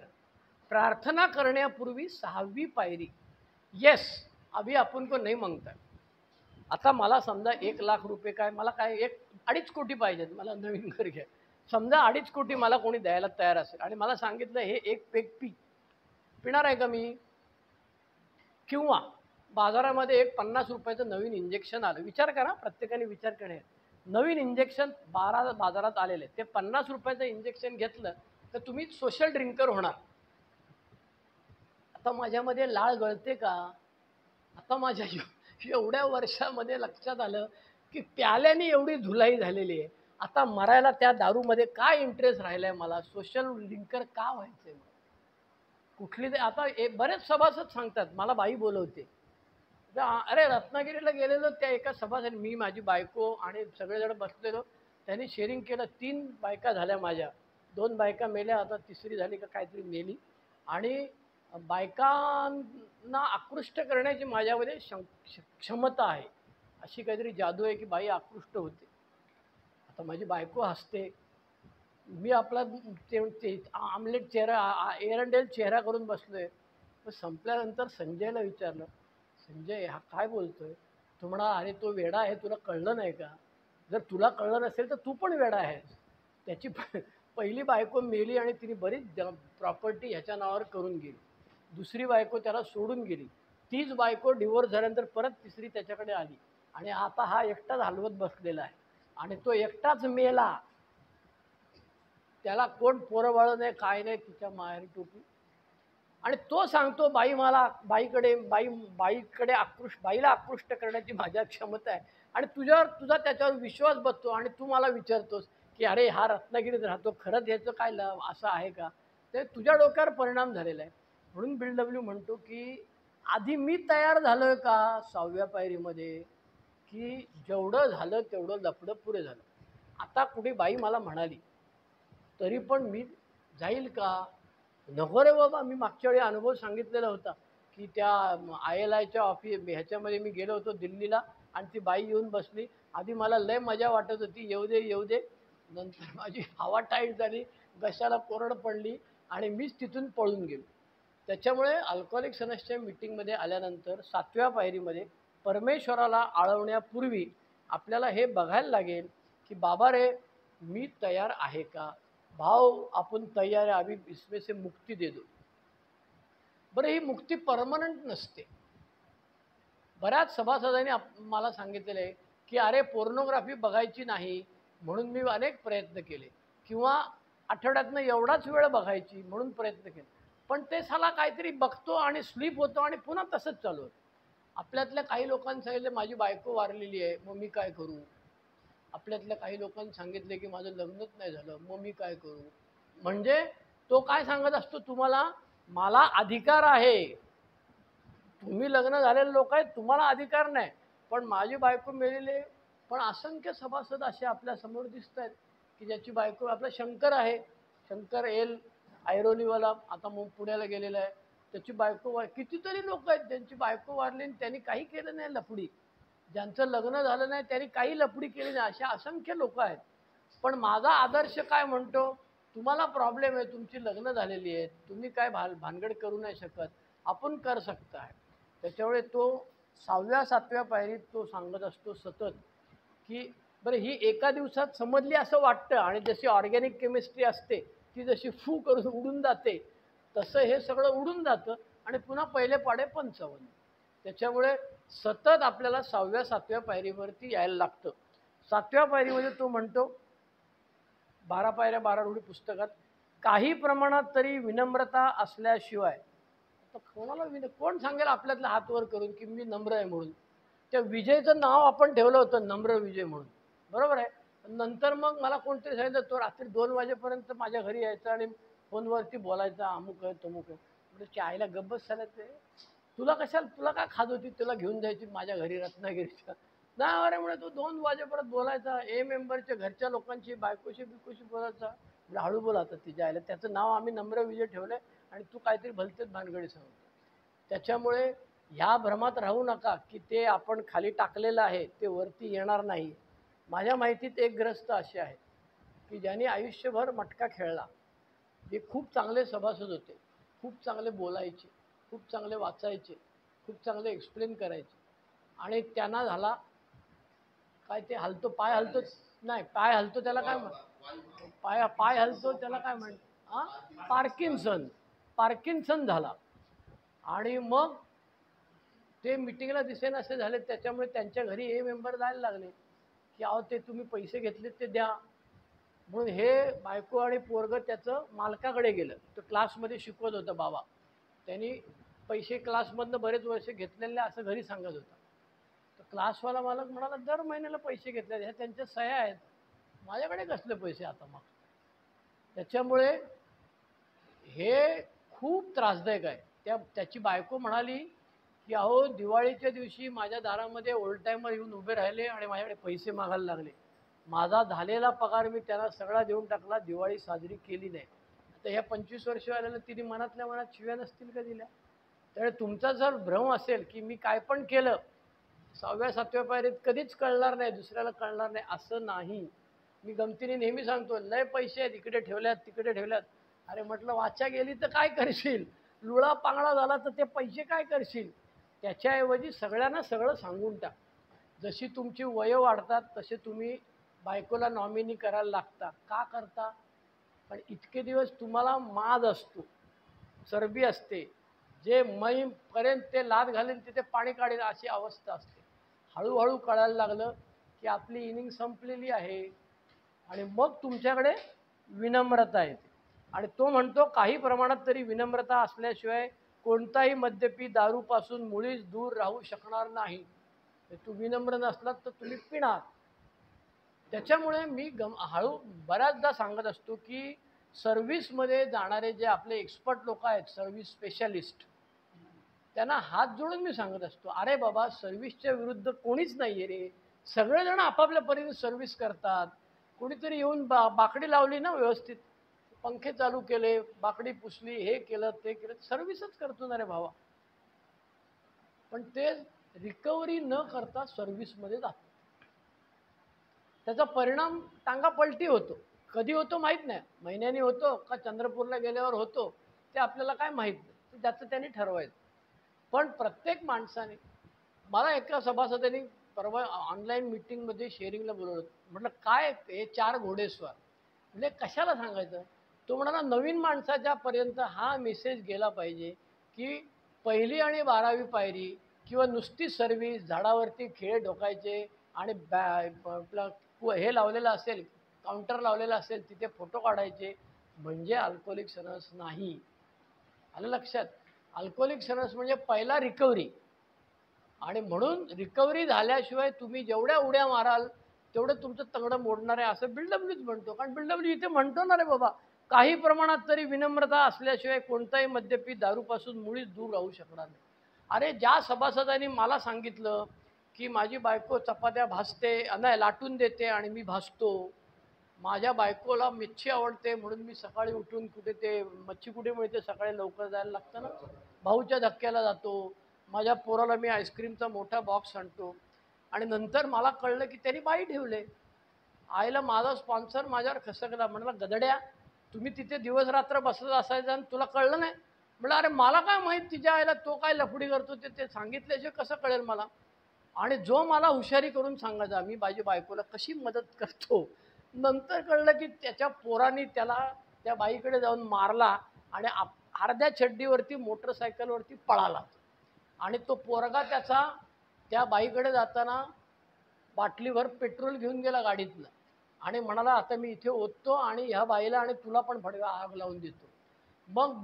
प्रार्थना करण्यापूर्वी 6वी पायरी. येस, अभी आपण को नाही मागताय. आता मला समजा 1 लाख रुपये, काय मला काय 2.5 कोटी पाहिजेत, मला नवीन घर घ्या. समजा 2.5 कोटी मला कोणी द्यायला तयार असेल आणि मला सांगितलं हे एक पेग पी, पिणार आहे का मी? किंवा बाजारामध्ये एक 50 रुपयाचं नवीन इंजेक्शन आलं. विचार करा, प्रत्येकाने विचार करणे. नवीन इंजेक्शन बाजारात आलेले, ते 50 रुपयाचं इंजेक्शन घेतलं तर तुम्ही सोशल ड्रिंकर होणार. आता माझ्यामध्ये लाळ गळते का? आता माझ्या एवढ्या वर्षामध्ये लक्षात आलं की प्याल्याने एवढी धुलाई झालेली आहे. आता मरायला त्या दारूमध्ये काय इंटरेस्ट राहिलाय मला? सोशल ड्रिंकर का व्हायचंय? कुठली आता बरेच सभासद सांगतात, मला बाई बोलवते. अरे रत्नागिरीला गेलेलो, त्या एका सभासद, मी, माझी बायको आणि सगळेजण बसलेलो. त्यांनी शेअरिंग केलं. 3 बायका झाल्या माझ्या, 2 बायका मेल्या, आता तिसरी झाली का काहीतरी मेली. आणि बायकांना आकृष्ट करण्याची माझ्यामध्ये क्षमता आहे, अशी काहीतरी जादू आहे की बाई आकृष्ट होते. आता माझी बायको हसते, मी आपला ते आमलेट चेहरा, एरंडेल चेहरा करून बसलोय. मग संपल्यानंतर संजयला विचारलं, संजय हा काय बोलतोय? तो म्हणा, अरे तो वेडा आहे, तुला कळलं नाही का? जर तुला कळलं नसेल तर तू पण वेडा आहेस. त्याची पहिली बायको मेली आणि तिने बरीच प्रॉपर्टी ह्याच्या नावावर करून गेली. दुसरी बायको त्याला सोडून गेली. तीच बायको डिवोर्स झाल्यानंतर परत तिसरी त्याच्याकडे आली आणि आता हा एकटाच हलवत बसलेला आहे आणि तो एकटाच मेला. त्याला कोण पोरं नाही, काय नाही, तिच्या माहेरी टोपी. आणि तो सांगतो, बाई मला बाईकडे बाईला आकृष्ट करण्याची माझ्या क्षमता आहे. आणि तुझा त्याच्यावर विश्वास बसतो आणि तू मला विचारतोस की अरे हा रत्नागिरीत राहतो, खरंच याचं काय असं आहे का? ते तुझ्या डोक्यावर परिणाम झालेला आहे. म्हणून बिल डब्ल्यू म्हणतो की आधी मी तयार झालोय का 6व्या पायरीमध्ये, की जेवढं झालं तेवढं लफडं पुरे झालं. आता कुठे बाई मला म्हणाली तरी पण मी जाईल का? नको रे बाबा. मी मागच्या वेळी अनुभव सांगितलेला होता की त्या ILIच्या ऑफिस ह्याच्यामध्ये मी गेलो होतो दिल्लीला आणि ती बाई येऊन बसली. आधी मला लय मजा वाटत होती, येऊ दे येऊ दे. नंतर माझी हवा टाईट झाली, घशाला कोरड पडली आणि मीच तिथून पळून गेलो. त्याच्यामुळे अल्कोहोलिक्स अनोनिमसच्या मीटिंगमध्ये आल्यानंतर 7व्या पायरीमध्ये परमेश्वराला आळवण्यापूर्वी आपल्याला हे बघायला लागेल की बाबा रे, मी तयार आहे का? भाव आपण तयार आहे, अभी इसमें से मुक्ती दे दो. बरं, ही मुक्ती परमनंट नसते. बऱ्याच सभासदांनी मला सांगितलेलं आहे की अरे पोर्नोग्राफी बघायची नाही म्हणून मी अनेक प्रयत्न केले, किंवा आठवड्यातनं एवढाच वेळ बघायची म्हणून प्रयत्न केले, पण ते साला काहीतरी बघतो आणि स्लीप होतो आणि पुन्हा तसंच चालू होतं. आपल्यातल्या काही लोकांनी सांगितलं माझी बायको वारलेली आहे, मग मी काय करू? आपल्यातल्या काही लोकांनी सांगितले की माझं लग्नच नाही झालं, मग मी काय करू? म्हणजे तो काय सांगत असतो तुम्हाला, मला अधिकार आहे. तुम्ही लग्न झालेले लोक आहेत, तुम्हाला अधिकार नाही. पण माझी बायको मेलेले पण असंख्य सभासद असे आपल्या समोर दिसत आहेत की ज्याची बायको, आपला शंकर आहे, शंकर एल ऐरोलीवाला, आता पुण्याला गेलेला आहे, त्याची बायको कितीतरी लोक आहेत ज्यांची बायको वारली आणि त्यांनी काही केलं नाही लफडी, ज्यांचं लग्न झालं नाही त्यांनी काही लफडी केली नाही, अशा असंख्य लोक आहेत. पण माझा आदर्श काय म्हणतो, तुम्हाला प्रॉब्लेम आहे, तुमची लग्न झालेली आहेत, तुम्ही काय भानगड करू नाही शकत, आपण कर सकता है. त्याच्यामुळे तो 6व्या 7व्या पायरीत तो सांगत असतो सतत की बरं ही एका दिवसात समजली असं वाटतं, आणि जशी ऑर्गॅनिक केमिस्ट्री असते ती जशी फू करून उडून जाते तसं हे सगळं उडून जातं आणि पुन्हा पहिले पाडे 55. त्याच्यामुळे सतत आपल्याला 6व्या 7व्या पायरीवरती यायला लागतं. 7व्या पायरीमध्ये तो म्हणतो, 12 पायऱ्या 12 रूढी पुस्तकात, काही प्रमाणात तरी विनम्रता असल्याशिवाय, तर कोणाला कोण सांगेल आपल्यातला हात वर करून की मी नम्र आहे म्हणून. त्या विजयचं नाव आपण ठेवलं होतं नम्र विजय म्हणून, बरोबर आहे. नंतर मग मला कोणतरी सांगितलं, तो रात्री 2 वाजेपर्यंत माझ्या घरी यायचा आणि फोनवरती बोलायचा, अमुक आहे तमुक आहे. म्हणजे चायला गब्बस झालं ते, तुला कशाला, तुला काय खात होती, तुला घेऊन जायची माझ्या घरी रत्नागिरीच्या, नाही अरे म्हणे तो 2 वाजेपर्यंत बोलायचा, मेंबरच्या घरच्या लोकांची बायकोशी बिकोशी बोलायचा. म्हणजे हळू बोलायचं तिच्या आईला, त्याचं नाव आम्ही नम्र विजय ठेवलं आणि तू काहीतरी भलतेच भानगडी सांगतो. त्याच्यामुळे ह्या भ्रमात राहू नका की ते आपण खाली टाकलेलं आहे ते वरती येणार नाही. माझ्या माहितीत एक ग्रस्त असे आहेत की ज्यांनी आयुष्यभर मटका खेळला, जे खूप चांगले सभासद होते, खूप चांगले बोलायचे, खूप चांगले वाचायचे, खूप चांगले एक्सप्लेन करायचे, आणि त्यांना झाला काय, ते हलतो, पाय हलतो, नाही पाय हलतो त्याला काय म्हण, पाय हलतो त्याला काय म्हण, पार्किन्सन झाला. आणि मग ते मिटिंगला दिसेनासे झाले. त्याच्यामुळे त्यांच्या घरी मेंबर जायला लागले की अहो ते तुम्ही पैसे घेतले ते द्या म्हणून. हे बायको आणि पोरग त्याचं मालकाकडे गेलं. तो क्लासमध्ये शिकवत होता बाबा, त्यांनी पैसे क्लासमधनं बरेच वर्ष घेतलेले असं घरी सांगत होता. तर क्लासवाला मालक म्हणाला, दर महिन्याला पैसे घेतले, ह्या त्यांच्या सह्या आहेत, माझ्याकडे कसले पैसे आता मग. त्याच्यामुळे हे खूप त्रासदायक आहे. त्याची बायको म्हणाली की अहो दिवाळीच्या दिवशी माझ्या दारामध्ये ओल्ड टायमर येऊन उभे राहिले आणि माझ्याकडे पैसे मागायला लागले, माझा झालेला पगार मी त्यांना सगळा देऊन टाकला, दिवाळी साजरी केली नाही. आता ह्या 25 वर्ष आलेलं तिने मनातल्या मनात शिव्या नसतील का दिल्या. त्यामुळे तुमचा जर भ्रम असेल की मी काय पण केलं 6व्या 7व्या पायरीत कधीच कळणार नाही, दुसऱ्याला कळणार नाही, असं नाही. मी गमतीने नेहमी सांगतो, लय पैसे आहेत इकडे ठेवल्यात तिकडे ठेवल्यात. अरे म्हटलं वाचा गेली तर काय करशील, लुळा पांगळा झाला तर ते पैसे काय करशील. त्याच्याऐवजी सगळ्यांना सगळं सांगून टाक. जशी तुमची वय वाढतात तसे तुम्ही बायकोला नॉमिनी करायला लागता. का करता, पण इतके दिवस तुम्हाला माज असतो, चरबी असते, जे मैपर्यंत ते लाद घालेल तिथे पाणी काढेल अशी अवस्था असते. हळूहळू कळायला लागलं की आपली इनिंग संपलेली आहे आणि मग तुमच्याकडे विनम्रता येते. आणि तो म्हणतो काही प्रमाणात तरी विनम्रता असल्याशिवाय कोणताही मद्यपी दारूपासून मुळीच दूर राहू शकणार नाही. तू विनम्र नसलात तर तुम्ही पिणार. त्याच्यामुळे मी बऱ्याचदा सांगत असतो की सर्व्हिसमध्ये जाणारे जे आपले एक्सपर्ट लोक आहेत, सर्व्हिस स्पेशालिस्ट, त्यांना हात जोडून मी सांगत असतो, अरे बाबा सर्व्हिसच्या विरुद्ध कोणीच नाही आहे रे, सगळेजण आपापल्या परीने सर्व्हिस करतात. कोणीतरी येऊन बाकडी लावली ना, व्यवस्थित पंखे चालू केले, बाकडी पुसली, हे केलं ते केलं, सर्व्हिसच करतो ना रे भावा. पण ते रिकव्हरी न करता सर्व्हिसमध्ये जातात. त्याचा परिणाम टांगा पलटी होतो. कधी होतो माहीत नाही, महिन्यानी होतो का चंद्रपूरला गेल्यावर होतो ते आपल्याला काय माहीत नाही, त्याचं त्यांनी ठरवायचं. पण प्रत्येक माणसाने, मला एका सभासदांनी परवा ऑनलाईन मीटिंगमध्ये शेअरिंगला बोलवलं. म्हटलं काय हे 4 घोडेस्वार म्हणजे कशाला सांगायचं. तो म्हणाला नवीन माणसाच्या पर्यंत हा मेसेज गेला पाहिजे की पहिली आणि 12वी पायरी किंवा नुसती सर्व्हिस, झाडावरती खेळ ढोकायचे आणि आपलं हे लावलेलं असेल, काउंटर लावलेलं असेल तिथे फोटो काढायचे, म्हणजे अल्कोहोलिक सनस नाही. आलं लक्षात. अल्कोहोलिक सनस म्हणजे पहिला रिकव्हरी. आणि म्हणून रिकव्हरी झाल्याशिवाय तुम्ही जेवढ्या उड्या माराल तेवढं तुमचं तंगडं मोडणार आहे असं बिल्डब्ल्यूच म्हणतो. कारण बिल्डब्ल्यू इथे म्हणतो ना रे बाबा, काही प्रमाणात तरी विनम्रता असल्याशिवाय कोणताही मद्यपी दारूपासून मुळीच दूर राहू शकणार नाही. अरे ज्या सभासदांनी मला सांगितलं की माझी बायको चपात्या भाजते, नाही लाटून देते आणि मी भाजतो. माझ्या बायकोला मच्छी आवडते म्हणून मी सकाळी उठून कुठे ते मच्छी कुठे मिळते सकाळी लवकर जायला लागतं ना, भाऊच्या धक्क्याला जातो. माझ्या पोराला मी आईस्क्रीमचा मोठा बॉक्स आणतो. आणि नंतर मला कळलं की त्यांनी बाई ठेवले. आईला माझा स्पॉन्सर माझ्यावर खसकला. म्हणला, गदड्या तुम्ही तिथे दिवस रात्र बसत असायचं आणि तुला कळलं नाही? म्हटलं, अरे मला काय माहीत तिच्या आईला तो काय लफडी करतो ते सांगितल्याशिवाय कसं कळेल मला? आणि जो मला हुशारी करून सांगायचा मी माझी बायकोला कशी मदत करतो, नंतर कळलं की त्याच्या पोरांनी त्याला त्या बाईकडे जाऊन मारला आणि अर्ध्या चड्डीवरती मोटरसायकलवरती पळाला. आणि तो पोरगा त्याचा त्या बाईकडे जाताना बाटलीभर पेट्रोल घेऊन गेला गाडीतलं आणि म्हणाला, आता मी इथे ओततो आणि ह्या बाईला आणि तुला पण फडका आग लावून देतो. मग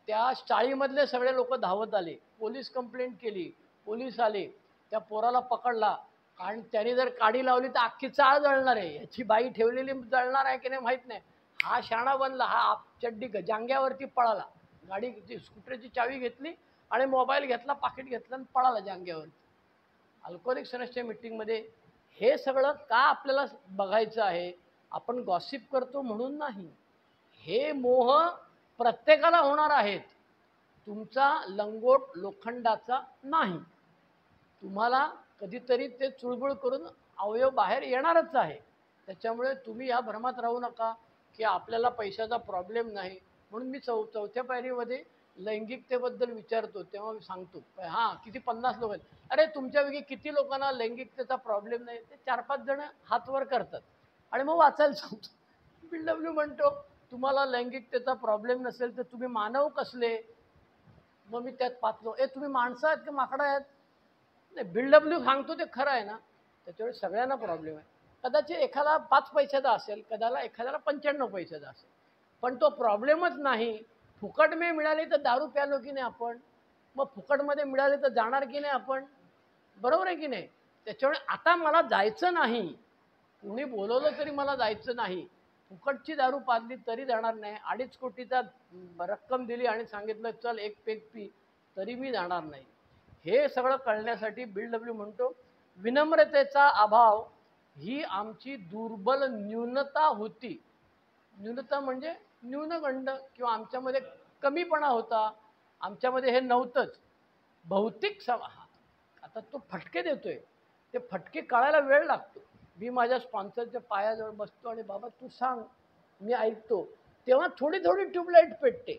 त्या चाळीमधले सगळे लोक धावत आले, पोलीस कंप्लेंट केली, पोलीस आले, त्या पोराला पकडला. आणि त्याने जर काडी लावली तर अख्खी चाळ जळणार आहे. याची बाई ठेवलेली जळणार आहे की नाही माहीत नाही. हा शाणा बनला, हा चड्डी जांग्यावरती पळाला. गाडी स्कूटरची चावी घेतली आणि मोबाईल घेतला, पाकिट घेतलं आणि पळाला जांग्यावरती. अल्कोहोलिक सनसच्या मीटिंगमध्ये हे सगळं का आपल्याला बघायचं आहे? आपण गॉसिप करतो म्हणून नाही. हे मोह प्रत्येकाला होणार आहेत. तुमचा लंगोट लोखंडाचा नाही. तुम्हाला कधीतरी ते चुळबुळ करून अवयव बाहेर येणारच आहे. त्याच्यामुळे तुम्ही या भ्रमात राहू नका की आपल्याला पैशाचा प्रॉब्लेम नाही. म्हणून मी चौथ्या पायरीमध्ये लैंगिकतेबद्दल विचारतो तेव्हा मी सांगतो, हां किती 50 लोक आहेत. अरे तुमच्यापैकी किती लोकांना लैंगिकतेचा प्रॉब्लेम नाही? ते 4-5 जण हात वर करतात आणि मग वाचायला सांगतो. BW म्हणतो, तुम्हाला लैंगिकतेचा प्रॉब्लेम नसेल तर तुम्ही मानव कसले? मग मी त्यात पाहतो, तुम्ही माणसं आहेत की माकडं आहेत? नाही, BW सांगतो ते खरं आहे ना. त्याच्यामुळे सगळ्यांना प्रॉब्लेम आहे. कदाचित एखादा 5 पैशाचा असेल, एखाद्याला 95 पैशाचा असेल, पण तो प्रॉब्लेमच नाही. फुकट में मिळाली तर दारू प्यालो की नाही आपण? मग फुकटमध्ये मिळाले तर जाणार की नाही आपण? बरोबर आहे की नाही? त्याच्यामुळे आता मला जायचं नाही, कोणी बोलवलं तरी मला जायचं नाही. फुकटची दारू पाजली तरी जाणार नाही. 2.5 कोटीचा रक्कम दिली आणि सांगितलं चल एक पेग पी, तरी मी जाणार नाही. हे सगळं कळण्यासाठी BW म्हणतो, विनम्रतेचा अभाव ही आमची दुर्बल न्यूनता होती. न्यूनता म्हणजे न्यूनगंड किंवा आमच्यामध्ये कमीपणा होता. आमच्यामध्ये हे नव्हतंच. भौतिक आता तो फटके देतोय, ते फटके कळायला वेळ लागतो. मी माझ्या स्पॉन्सरच्या पायाजवळ बसतो आणि बाबा तू सांग, मी ऐकतो. तेव्हा थोडी थोडी ट्यूबलाईट पेटते.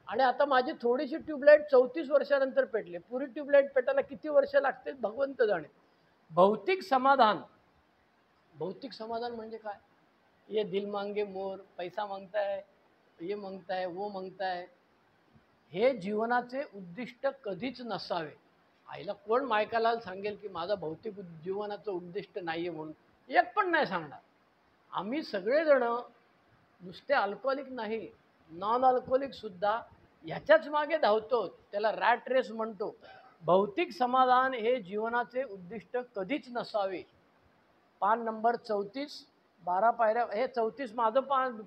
आणि आता माझी थोडीशी ट्यूबलाईट 34 वर्षानंतर पेटले. पुरी ट्यूबलाईट पेटायला किती वर्ष लागतील भगवंत जाणे. भौतिक समाधान, भौतिक समाधान म्हणजे काय? ये दिल मांगे मोर, पैसा मागताय, ये मागताय, वो मागताय. हे जीवनाचे उद्दिष्ट कधीच नसावे. आईला कोण मायकाला सांगेल की माझं भौतिक जीवनाचं उद्दिष्ट नाही आहे म्हणून? एक पण नाही सांगणार. आम्ही सगळेजण नुसते अल्कोहोलिक नाही, नॉन अल्कोहोलिक सुद्धा ह्याच्याच मागे धावतो. त्याला रॅट रेस म्हणतो. भौतिक समाधान हे जीवनाचे उद्दिष्ट कधीच नसावे. पान नंबर 34, 12 पायऱ्या. हे 34 माझं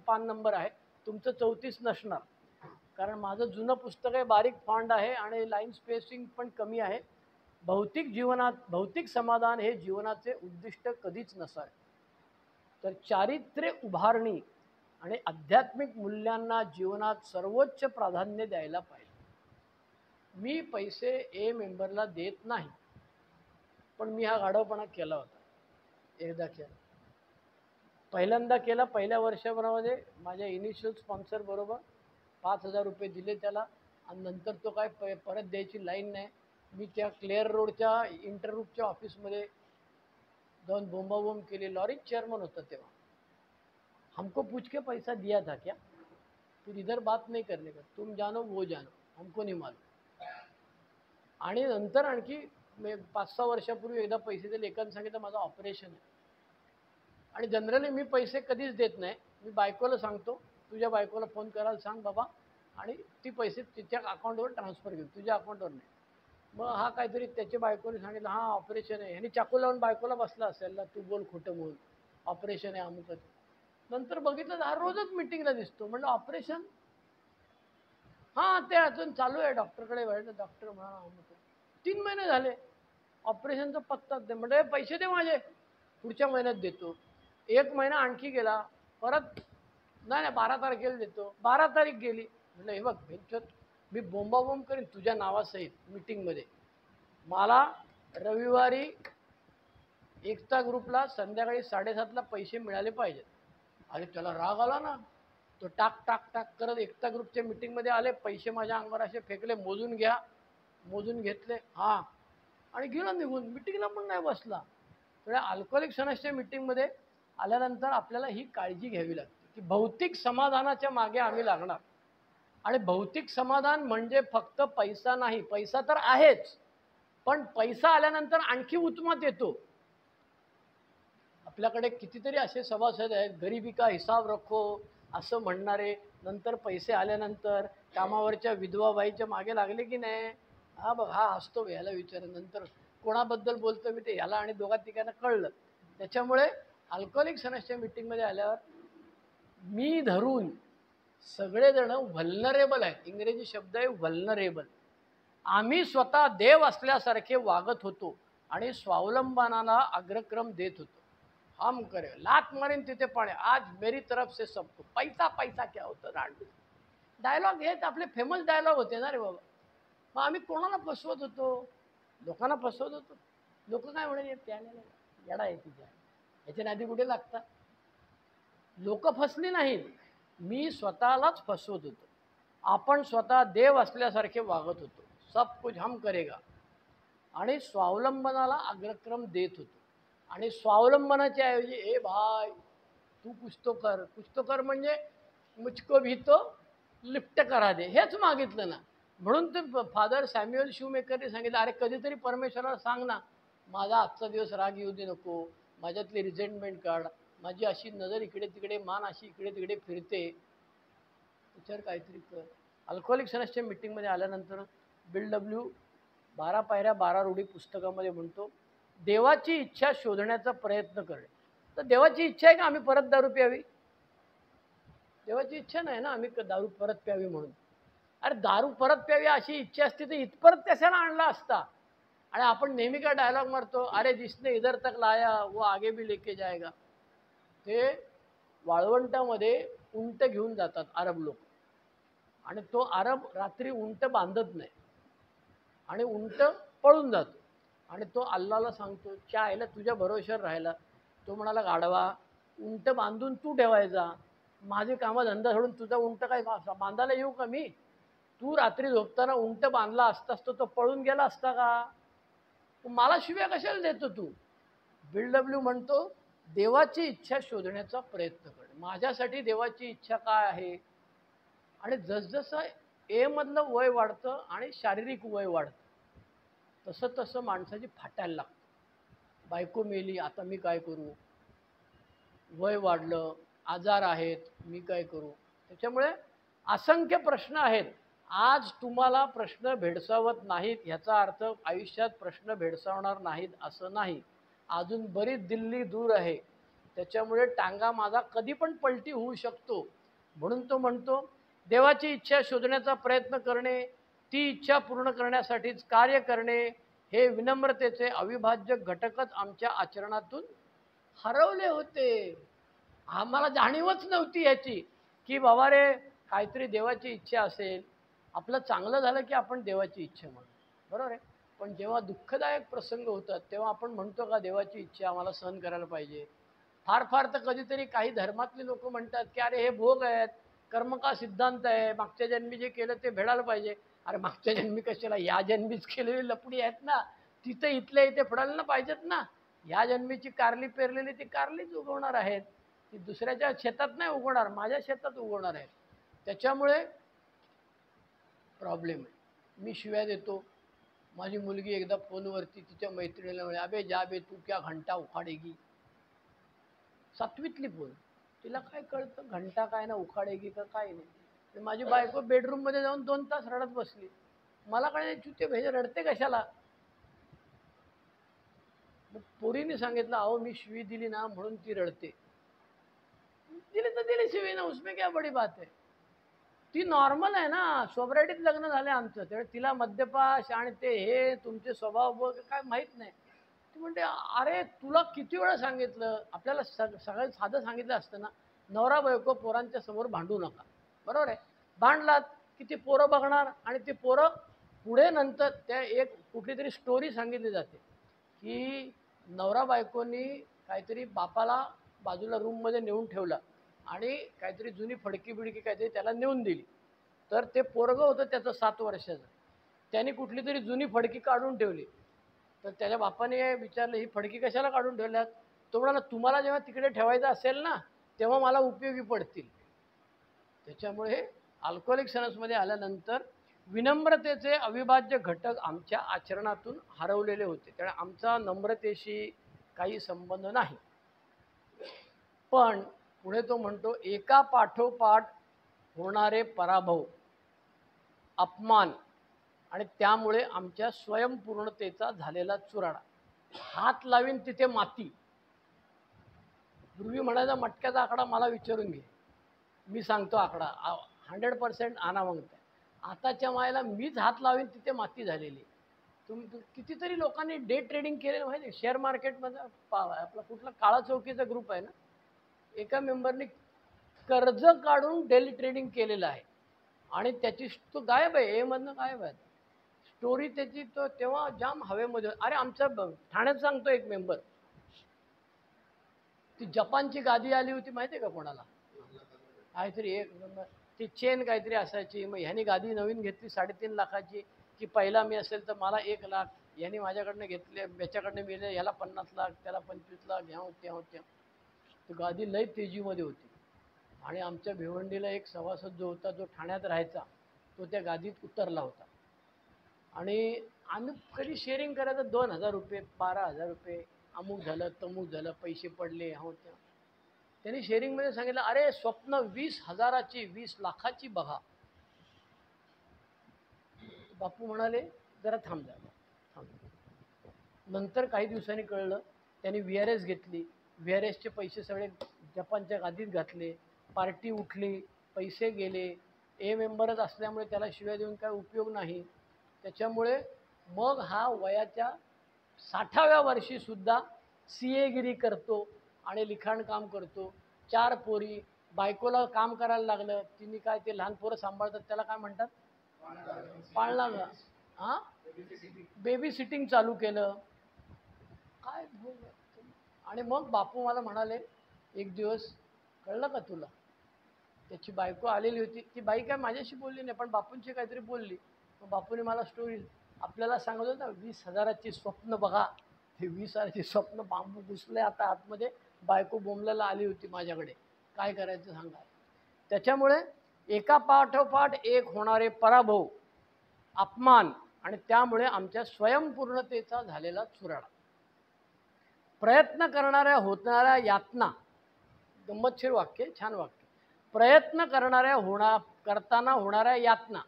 पान नंबर आहे, तुमचं 34 नसणार, कारण माझं जुनं पुस्तक आहे, बारीक फॉन्ट आहे आणि लाईन स्पेसिंग पण कमी आहे. भौतिक समाधान हे जीवनाचे उद्दिष्ट कधीच नसावे. तर चारित्र्य उभारणी आणि आध्यात्मिक मूल्यांना जीवनात सर्वोच्च प्राधान्य द्यायला पाहिजे. मी पैसे मेंबरला देत नाही, पण मी हा गाढवपणा केला होता. एकदा केला, पहिल्यांदा केला. पहिल्या वर्षभरामध्ये माझ्या इनिशियल स्पॉन्सर बरोबर 5,000 रुपये दिले त्याला आणि नंतर तो काय परत द्यायची लाईन नाही. मी त्या क्लिअर रोडच्या इंटरग्रुपच्या ऑफिसमध्ये जाऊन बोंबाबोंब केली. लॉरी चेअरमन होता तेव्हा. हमको पूछ के पैसा दिया था क्या? फिर इधर बात नहीं करने का, तुम जानो वो जानो, हमको नहीं मालूम. आणि नंतर आणखी 5-6 वर्षापूर्वी एकदा पैसे दिले. एकाने सांगितलं माझं ऑपरेशन आहे. आणि जनरली मी पैसे कधीच देत नाही. मी बायकोला सांगतो, तुझ्या बायकोला फोन करायला सांग बाबा, आणि ती पैसे तिच्या अकाउंटवर ट्रान्सफर घेऊ, तुझ्या अकाउंटवर नाही. मग हा काहीतरी त्याच्या बायकोने सांगितलं, हां ऑपरेशन आहे. ह्याने चाकू लावून बायकोला बसला असेल ना, तू बोल खोटं बोल, ऑपरेशन आहे अमुकच. नंतर बघितलं हा रोजच मिटिंगला दिसतो. म्हणलं ऑपरेशन? हां ते अजून चालू आहे, डॉक्टरकडे वळलं. डॉक्टर म्हणा 3 महिने झाले. ऑपरेशनचा पत्ताच दे. म्हणजे पैसे दे माझे, पुढच्या महिन्यात देतो. 1 महिना आणखी गेला, परत नाही 12 तारखेला देतो. 12 तारीख गेली. म्हटलं हे बघ भेंचोद, मी बोंबाबोंब करीन तुझ्या नावासहित मीटिंगमध्ये. मला रविवारी एकता ग्रुपला संध्याकाळी 7:30ला पैसे मिळाले पाहिजेत. अरे त्याला राग आला ना, तो टाक टाक टाक करत एकता ग्रुपच्या मीटिंगमध्ये आले, पैसे माझ्या अंगावर असे फेकले, मोजून घ्या. मोजून घेतले, हां, आणि गेला निघून. मीटिंगला पण नाही बसला. तर अल्कोहोलिक सनसच्या मीटिंगमध्ये आल्यानंतर आपल्याला ही काळजी घ्यावी लागते की भौतिक समाधानाच्या मागे आम्ही लागणार. आणि भौतिक समाधान म्हणजे फक्त पैसा नाही. पैसा तर आहेच, पण पैसा आल्यानंतर आणखी उत्तमात येतो. आपल्याकडे कितीतरी असे सभासद आहेत, गरिबी का हिसाब रखो असं म्हणणारे, नंतर पैसे आल्यानंतर कामावरच्या विधवा बाईच्या मागे लागले की नाही. हा बघ, हा हसतो, याला विचार, नंतर कोणाबद्दल बोलतो मी ते याला आणि दोघा तिघांना कळलं. त्याच्यामुळे अल्कोहोलिक सनसच्या मीटिंगमध्ये आल्यावर मी धरून सगळेजण व्हल्नरेबल आहेत. इंग्रजी शब्द आहे व्हल्नरेबल. आम्ही स्वतः देव असल्यासारखे वागत होतो आणि स्वावलंबनाला अग्रक्रम देत होतो. हम करे लात मारीन तिथे पाणी, आज मेरी तरफ से सबको पैसा पैसा क्या होतं रांड. डायलॉग हेच आपले फेमस डायलॉग होते ना रे बाबा. मग आम्ही कोणाला फसवत होतो? लोकांना फसवत होतो. लोक काय म्हणाले, त्याला येडा आहे तिच्या, याच्या नादी कुठे लागतात. लोक फसली नाहीत, मी स्वतःलाच फसवत होतो. आपण स्वतः देव असल्यासारखे वागत होतो. सब कुछ हम करेगा आणि स्वावलंबनाला अग्रक्रम देत होतो. आणि स्वावलंबनाच्या ऐवजी ए भाई तू कुछ तो कर म्हणजे मुझको भी तो लिफ्ट करा दे, हेच मागितलं ना. म्हणून ते फादर सॅम्युअल शूमेकरने सांगितलं, अरे कधीतरी परमेश्वराला सांग ना, माझा आजचा दिवस राग येऊ दे नको, माझ्यातली रिझेंटमेंट काढ, माझी अशी नजर इकडे तिकडे, मान अशी इकडे तिकडे फिरते, त्याच्यावर काहीतरी कर. अल्कोहोलिक सनसच्या मीटिंगमध्ये आल्यानंतर बिल डब्ल्यू 12 पायऱ्या 12 रूढी पुस्तकामध्ये म्हणतो, देवाची इच्छा शोधण्याचा प्रयत्न करणे. तर देवाची इच्छा आहे का आम्ही परत दारू प्यावी? देवाची इच्छा नाही ना आम्ही दारू परत प्यावी म्हणून. अरे दारू परत प्यावी अशी इच्छा असती तर इथपर्यंत कशाला आणला असता. आणि आपण नेहमी काय डायलॉग मारतो, अरे जिसने इधर तक लाया वो आगे भी लेके जाएगा. ते वाळवंटामध्ये उंट घेऊन जातात अरब लोक, आणि तो अरब रात्री उंट बांधत नाही आणि उंट पळून जातो. आणि तो अल्लाला सांगतो, च्या आईला तुझ्या भरोश्यावर राहिला. तो म्हणाला, गाढवा, उंट बांधून तू ठेवायचा, माझे कामधंदा सोडून तुझा उंट काय बांधायला येऊ का मी? तू रात्री झोपताना उंट बांधला असतास तो पळून गेला असता का? मला शिव्या कशाला देतो तू? बिल डब्ल्यू म्हणतो, देवाची इच्छा शोधण्याचा प्रयत्न कर. माझ्यासाठी देवाची इच्छा काय आहे? आणि जसजसं ए मधलं वय वाढतं आणि शारीरिक वय वाढतं, तसं तसं माणसाची फाटायला लागतं. बायको मेली, आता मी काय करू? वय वाढलं, आजार आहेत, मी काय करू? त्याच्यामुळे असंख्य प्रश्न आहेत. आज तुम्हाला प्रश्न भेडसावत नाहीत ह्याचा अर्थ आयुष्यात प्रश्न भेडसावणार नाहीत असं नाही. अजून बरीच दिल्ली दूर आहे. त्याच्यामुळे टांगा माझा कधी पण पलटी होऊ शकतो. म्हणून तो म्हणतो, देवाची इच्छा शोधण्याचा प्रयत्न करणे, ती इच्छा पूर्ण करण्यासाठीच कार्य करणे, हे विनम्रतेचे अविभाज्य घटकच आमच्या आचरणातून हरवले होते. आम्हाला जाणीवच नव्हती याची की बाबा रे, काहीतरी देवाची इच्छा असेल, आपलं चांगलं झालं की आपण देवाची इच्छा म्हणतो, बरोबर आहे. पण जेव्हा दुःखदायक प्रसंग होतात तेव्हा आपण म्हणतो का देवाची इच्छा आम्हाला सहन करायला पाहिजे? फार फार तर कधीतरी काही धर्मातले लोक म्हणतात की अरे हे भोग आहेत, कर्म का सिद्धांत आहे, मागच्या जन्मी जे केलं ते फेडायला पाहिजे. अरे मागच्या जन्मी कशाला, या जन्मीच केलेली लपडी आहेत ना, तिथं इथल्या इथे फेडायला पाहिजेत ना. या जन्मीची कारली पेरलेली ती कारलीच उगवणार आहेत, ती दुसऱ्याच्या शेतात नाही उगवणार, माझ्या शेतात उगवणार आहेत. त्याच्यामुळे प्रॉब्लेम आहे. मी शिव्या देतो. माझी मुलगी एकदा फोनवरती तिच्या मैत्रिणीला म्हणे, अबे जा बे तू क्या घंटा उखाडेगी. 7वीतली पोर, तिला काय कळतं घंटा काय ना उखाडेगी का काय नाही. माझी बायको बेडरूममध्ये जाऊन 2 तास रडत बसली. मला काय चुते भेजे, रडते कशाला? मग पोरीने सांगितलं, अहो मी शिवी दिली ना म्हणून ती रडते. दिली तर दिली शिवी ना, उसमें क्या बड़ी बात है. ती नॉर्मल आहे ना, सोबरायटीत लग्न झालं आमचं. त्यावेळी तिला मद्यपाश आणि ते हे तुमचे स्वभाव बघ काय माहीत नाही. ती म्हणते, अरे तुला किती वेळा सांगितलं, आपल्याला सगळं साधं सांगितलं असतं ना, नवरा बायको पोरांच्या समोर भांडू नका. बरोबर आहे. भांडलात की ती पोरं बघणार आणि ती पोरं पुढे नंतर त्या एक कुठली तरी स्टोरी सांगितली जाते की नवरा बायकोनी काहीतरी बापाला बाजूला रूममध्ये नेऊन ठेवलं आणि काहीतरी जुनी फडकी बिडकी काहीतरी त्याला नेऊन दिली. तर ते पोरगं होतं त्याचं 7 वर्षाचं. त्याने कुठली तरी जुनी फडकी काढून ठेवली. तर त्याच्या बापाने विचारलं, ही फडकी कशाला काढून ठेवल्यात? तो म्हणाला, तुम्हाला जेव्हा तिकडे ठेवायचं असेल ना, तेव्हा मला उपयोगी पडतील. त्याच्यामुळे अल्कोहोलिक सनसमध्ये आल्यानंतर विनम्रतेचे अविभाज्य घटक आमच्या आचरणातून हरवलेले होते. त्यामुळे आमचा नम्रतेशी काही संबंध नाही. पण पुढे तो म्हणतो, एका पाठोपाठ होणारे पराभव, अपमान आणि त्यामुळे आमच्या स्वयंपूर्णतेचा झालेला चुराडा. हात लावीन तिथे माती. पूर्वी म्हणायचा मटक्याचा आकडा मला विचारून घे, मी सांगतो आकडा 100% आणा म्हणताय. आताच्या मायला मीच हात लावीन तिथे माती झालेली. कितीतरी लोकांनी डे ट्रेडिंग केलेलं माहिती आहे. शेअर मार्केटमध्ये आपला कुठला काळा चौकीचा ग्रुप आहे ना, एका मेंबरनी कर्ज काढून डेली ट्रेडिंग केलेलं आहे आणि त्याची तो गायब आहे, मधनं गायब आहे स्टोरी त्याची. तो तेव्हा जाम हवेमध्ये. अरे आमचा ठाण्यात सांगतो एक मेंबर, ती जपानची गादी आली होती माहिती आहे का कोणाला? काहीतरी एक ती चेन काहीतरी असायची. मग ह्यानी गादी नवीन घेतली 3.5 लाखाची, की पहिला मी असेल तर मला 1 लाख, ह्यानी माझ्याकडनं घेतले, याच्याकडनं मिळले, ह्याला 50 लाख, त्याला 25 लाख, ह्या होत्या होत्या. तर गादी लई तेजीमध्ये होती. आणि आमच्या भिवंडीला एक सभासद जो होता, जो ठाण्यात राहायचा, तो त्या गादीत उतरला होता. आणि आम्ही कधी शेअरिंग करायचं, 2,000 रुपये, 12,000 रुपये, अमुक झालं तमुक झालं, पैसे पडले, ह्या होत्या. त्यांनी शेअरिंगमध्ये सांगितलं, अरे स्वप्न 20,000ची 20 लाखाची बघा. बापू म्हणाले, जरा थांब जा थांब. नंतर काही दिवसांनी कळलं, त्यांनी VRS घेतली. VRSचे पैसे सगळे जपानच्या गादीत घातले. पार्टी उठली, पैसे गेले. मेंबरच असल्यामुळे त्याला शिव्या देऊन काय उपयोग नाही. त्याच्यामुळे मग हा वयाच्या 60व्या वर्षीसुद्धा CA गिरी करतो आणि लिखाण काम करतो. 4 पोरी, बायकोला काम करायला लागलं. तिने काय ते लहान पोरं सांभाळतात त्याला काय म्हणतात, पाळणा ग, हां, बेबी सिटिंग चालू केलं. काय भोग. आणि मग बापू मला म्हणाले एक दिवस, कळलं का तुला, त्याची बायको आलेली होती. ती बाई काय माझ्याशी बोलली नाही, पण बापूंशी काहीतरी बोलली. मग बापूने मला स्टोरी आपल्याला सांगत होता, 20,000ची स्वप्न बघा. ते 20,000ची स्वप्न बांबू घुसले आता आतमध्ये. बायको बोंबलायला आली होती माझ्याकडे, काय करायचं सांगा. त्याच्यामुळे एका पाठोपाठ एक होणारे पराभव, अपमान आणि त्यामुळे आमच्या स्वयंपूर्णतेचा झालेला चुराडा. प्रयत्न करणाऱ्या होणाऱ्या यातना, गंमतशीर वाक्य, छान वाक्य. प्रयत्न करताना होणाऱ्या यातना.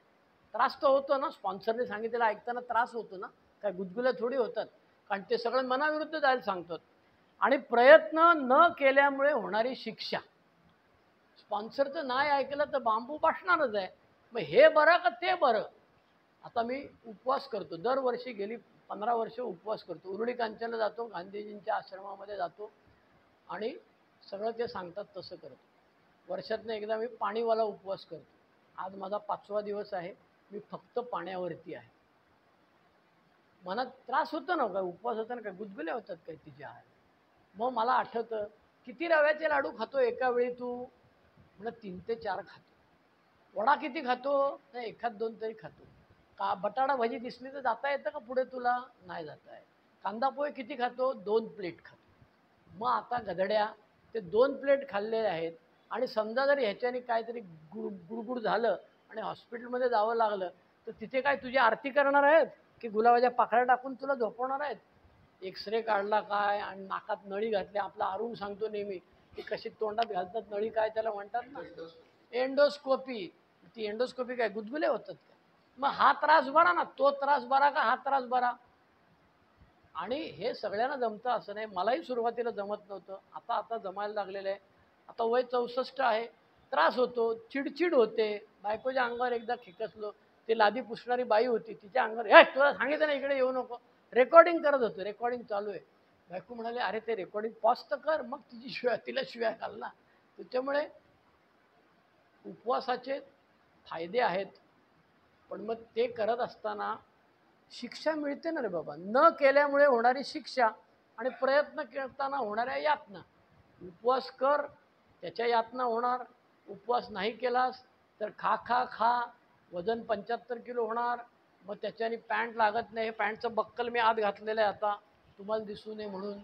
त्रास तर होतो ना, स्पॉन्सरने सांगितलेलं ऐकताना त्रास होतो ना, काय गुदगुल्या थोडी होतात, कारण ते सगळं मनाविरुद्ध जायला सांगतात. आणि प्रयत्न न केल्यामुळे होणारी शिक्षा. स्पॉन्सरचं नाही ऐकलं तर बांबू बसणारच आहे. मग हे बरं का ते बरं. आता मी उपवास करतो, दरवर्षी गेली 15 वर्ष उपवास करतो. उरुळी कांचनला जातो, गांधीजींच्या आश्रमामध्ये जातो आणि सगळं ते सांगतात तसं करतो. वर्षातनं एकदा मी पाणीवाला उपवास करतो. आज माझा 5वा दिवस आहे. मी फक्त पाण्यावरती आहे. मनात त्रास होतो ना, काय उपवास होता ना, काय गुदगुल्या होतात काय तिच्या आहे. मग मला आठवतं, किती रव्याचे लाडू खातो एका वेळी तू? म्हणलं 3 ते 4 खातो. वडा किती खातो? नाही, 1-2 तरी खातो. का बटाटा भाजी दिसली तर जाता येतं का पुढे तुला? नाही जाता येत. कांदा पोहे किती खातो? 2 प्लेट खातो. मग आता गधड्या ते 2 प्लेट खाल्लेले आहेत आणि समजा जर ह्याच्याने काहीतरी गुडगुड झालं आणि हॉस्पिटलमध्ये जावं लागलं, तर तिथे काय तुझी आरती करणार आहेत की गुलाबाच्या पाकळ्या टाकून तुला झोपवणार आहेत? एक्सरे काढला काय आणि नाकात नळी घातली. आपला अरुण सांगतो नेहमी की कशी तोंडात घालतात नळी, काय त्याला म्हणतात ना, एंडोस्कोपी. ती एंडोस्कोपी काय गुदगुले होतात का? मग हा त्रास बरा ना, तो त्रास बरा का हा त्रास बरा? आणि हे सगळ्यांना जमतं असं नाही. मलाही सुरुवातीला जमत नव्हतं, आता जमायला लागलेलं आहे. आता वय 64 आहे, त्रास होतो, चिडचिड होते. बायकोच्या अंगावर एकदा खेकसलो, ती लादी पुसणारी बाई होती, तिच्या अंगावर हे तुला सांगितलं ना इकडे येऊ नको. रेकॉर्डिंग करत होतो, रेकॉर्डिंग चालू आहे. बायको म्हणाले अरे ते रेकॉर्डिंग पॉज तर कर, मग तिला शिव्या घाल ना. त्याच्यामुळे उपवासाचे फायदे आहेत, पण मग ते करत असताना शिक्षा मिळते ना रे बाबा. न केल्यामुळे होणारी शिक्षा आणि प्रयत्न करताना होणाऱ्या यातना. उपवास कर, त्याच्या यातना होणार. उपवास नाही केलास तर खा खा खा, वजन 75 किलो होणार. मग त्याच्याने पॅन्ट लागत नाही. पॅन्टचं बक्कल मी आत घातलेलं आहे आता, तुम्हाला दिसू नये म्हणून.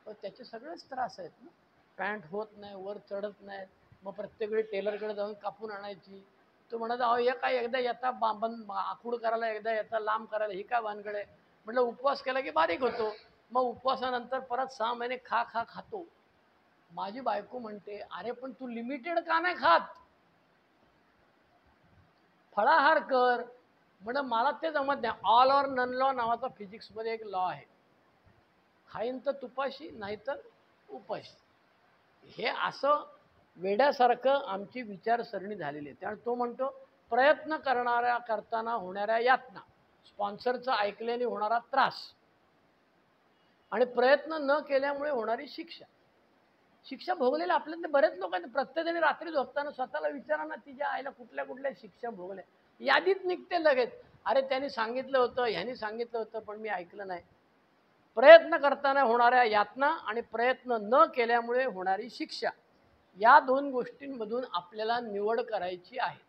त्याचे सगळेच त्रास आहेत ना. पॅन्ट होत नाही, वर चढत नाहीत. मग प्रत्येक वेळी टेलरकडे जाऊन कापून आणायची. तो म्हणायचा अहो हे काय एकदा येता बंद आखूड करायला, एकदा येता लांब करायला, ही काय भानगड आहे. म्हटलं उपवास केला की बारीक होतो. मग उपवासानंतर परत 6 महिने खा खा खातो. माझी बायको म्हणते अरे पण तू लिमिटेड का नाही खात, फळाहार कर. म्हणजे मला ते जमत नाही. ऑल ऑर नन लॉ नावाचा फिजिक्समध्ये एक लॉ आहे. खाईन तर तुपाशी, नाहीतर उपाशी. हे असं वेड्यासारखं आमची विचारसरणी झालेली आहे. त्यामुळे तो म्हणतो प्रयत्न करताना होणाऱ्या यातना, स्पॉन्सरचं ऐकल्याने होणारा त्रास आणि प्रयत्न न केल्यामुळे होणारी शिक्षा. शिक्षा भोगलेल्या आपल्यातले बरेच लोक आहेत. प्रत्येकाने रात्री झोपताना स्वतःला विचारा ना, तिच्या आईला कुठल्या कुठल्या शिक्षा भोगल्या. यादीत निघते लगेच. अरे त्यांनी सांगितलं होतं, ह्यांनी सांगितलं होतं, पण मी ऐकलं नाही. प्रयत्न करताना होणाऱ्या यातना आणि प्रयत्न न केल्यामुळे होणारी शिक्षा, या दोन गोष्टींमधून आपल्याला निवड करायची आहे.